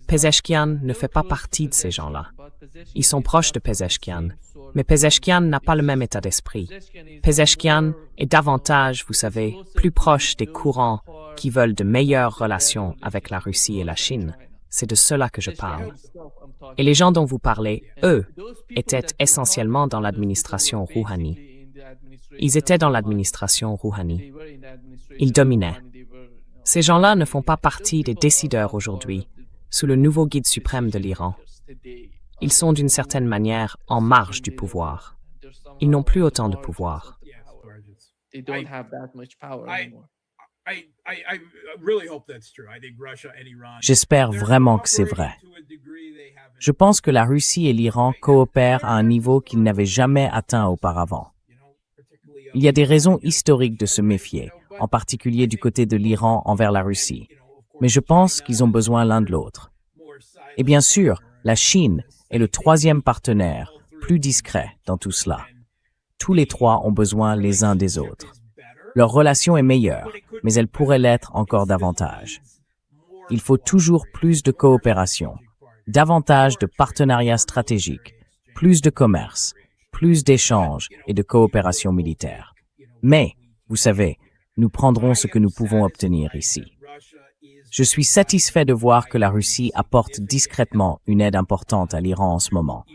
Pezeshkian ne fait pas partie de ces gens-là. Ils sont proches de Pezeshkian, mais Pezeshkian n'a pas le même état d'esprit. Pezeshkian est davantage, vous savez, plus proche des courants qui veulent de meilleures relations avec la Russie et la Chine. C'est de cela que je parle. Et les gens dont vous parlez, eux, étaient essentiellement dans l'administration Rouhani. Ils étaient dans l'administration Rouhani. Ils dominaient. Ces gens-là ne font pas partie des décideurs aujourd'hui, sous le nouveau guide suprême de l'Iran. Ils sont d'une certaine manière en marge du pouvoir. Ils n'ont plus autant de pouvoir. J'espère vraiment que c'est vrai. Je pense que la Russie et l'Iran coopèrent à un niveau qu'ils n'avaient jamais atteint auparavant. Il y a des raisons historiques de se méfier, en particulier du côté de l'Iran envers la Russie. Mais je pense qu'ils ont besoin l'un de l'autre. Et bien sûr, la Chine est le troisième partenaire, plus discret dans tout cela. Tous les trois ont besoin les uns des autres. Leur relation est meilleure, mais elle pourrait l'être encore davantage. Il faut toujours plus de coopération, davantage de partenariats stratégiques, plus de commerce, plus d'échanges et de coopération militaire. Mais, vous savez, nous prendrons ce que nous pouvons obtenir ici. Je suis satisfait de voir que la Russie apporte discrètement une aide importante à l'Iran en ce moment.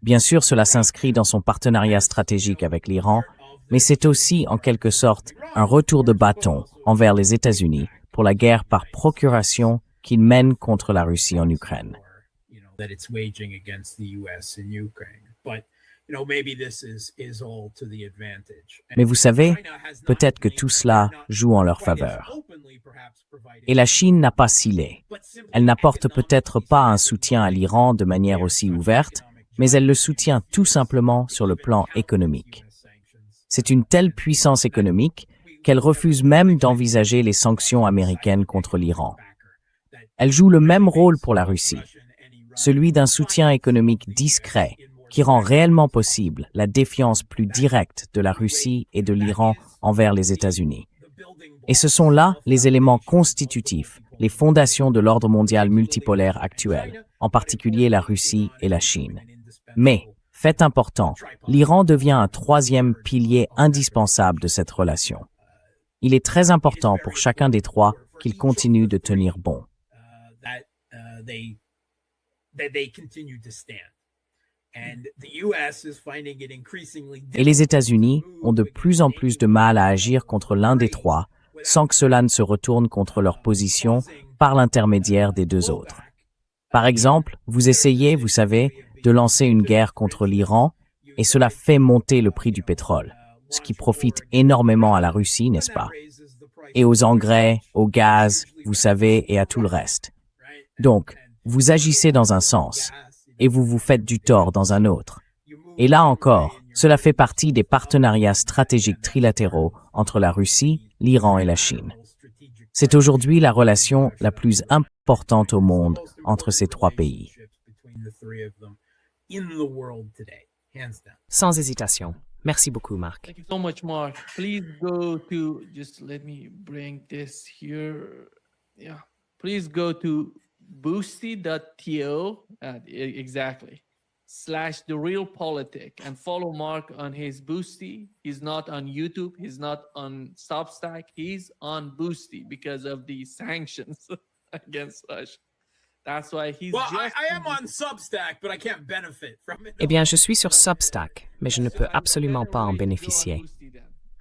Bien sûr, cela s'inscrit dans son partenariat stratégique avec l'Iran, mais c'est aussi, en quelque sorte, un retour de bâton envers les États-Unis pour la guerre par procuration qu'il mène contre la Russie en Ukraine. Mais vous savez, peut-être que tout cela joue en leur faveur. Et la Chine n'a pas scellé. Elle n'apporte peut-être pas un soutien à l'Iran de manière aussi ouverte, mais elle le soutient tout simplement sur le plan économique. C'est une telle puissance économique qu'elle refuse même d'envisager les sanctions américaines contre l'Iran. Elle joue le même rôle pour la Russie, celui d'un soutien économique discret qui rend réellement possible la défiance plus directe de la Russie et de l'Iran envers les États-Unis. Et ce sont là les éléments constitutifs, les fondations de l'ordre mondial multipolaire actuel, en particulier la Russie et la Chine. Mais, fait important, l'Iran devient un troisième pilier indispensable de cette relation. Il est très important pour chacun des trois qu'ils continuent de tenir bon. Et les États-Unis ont de plus en plus de mal à agir contre l'un des trois, sans que cela ne se retourne contre leur position par l'intermédiaire des deux autres. Par exemple, vous essayez, vous savez, de lancer une guerre contre l'Iran, et cela fait monter le prix du pétrole, ce qui profite énormément à la Russie, n'est-ce pas? Et aux engrais, au gaz, vous savez, et à tout le reste. Donc, vous agissez dans un sens, et vous vous faites du tort dans un autre. Et là encore, cela fait partie des partenariats stratégiques trilatéraux entre la Russie, l'Iran et la Chine. C'est aujourd'hui la relation la plus importante au monde entre ces trois pays. Sans hésitation. Merci beaucoup, Marc. Thank you so much, Mark. Please go to, just let me bring this here. Yeah. Please go to boosty.to, exactly, /TheRealPolitic and follow Mark on his Boosty. He's not on YouTube. He's not on Substack. He's on Boosty because of the sanctions against Russia. That's why he's I am on Substack, but I can't benefit from it. Eh bien, je suis sur Substack, mais je ne peux absolument pas en bénéficier.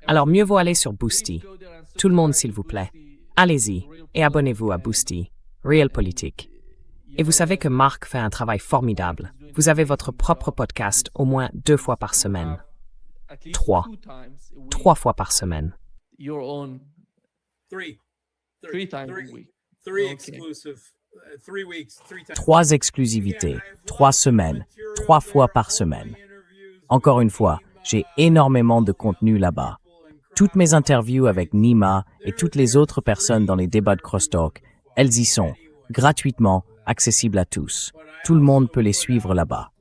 Alors, mieux vaut aller sur Boosty. Tout le monde, s'il vous plaît. Allez-y et abonnez-vous à Boosty, RealPolitik. Et vous savez que Marc fait un travail formidable. Vous avez votre propre podcast au moins 2 fois par semaine. 3 fois par semaine. Your own 3 times a week. 3 exclusive. 3 weeks, 3 times. 3 exclusivités, 3 semaines, 3 fois par semaine. Encore une fois, j'ai énormément de contenu là-bas. Toutes mes interviews avec Nima et toutes les autres personnes dans les débats de Crosstalk, elles y sont, gratuitement, accessibles à tous. Tout le monde peut les suivre là-bas.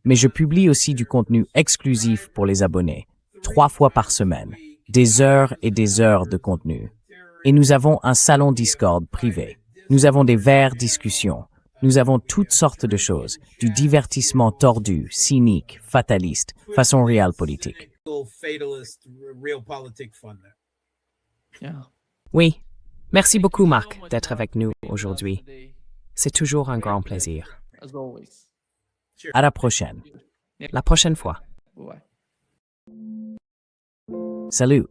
Mais je publie aussi du contenu exclusif pour les abonnés, 3 fois par semaine, des heures et des heures de contenu. Et nous avons un salon Discord privé. Nous avons des verres discussions. Nous avons toutes sortes de choses, du divertissement tordu, cynique, fataliste, façon réelle politique. Fatalist, real politic fun there. Yeah. Oui, merci beaucoup Marc d'être avec nous aujourd'hui. C'est toujours un grand plaisir. As always. À la prochaine. La prochaine fois. Bye. Salut.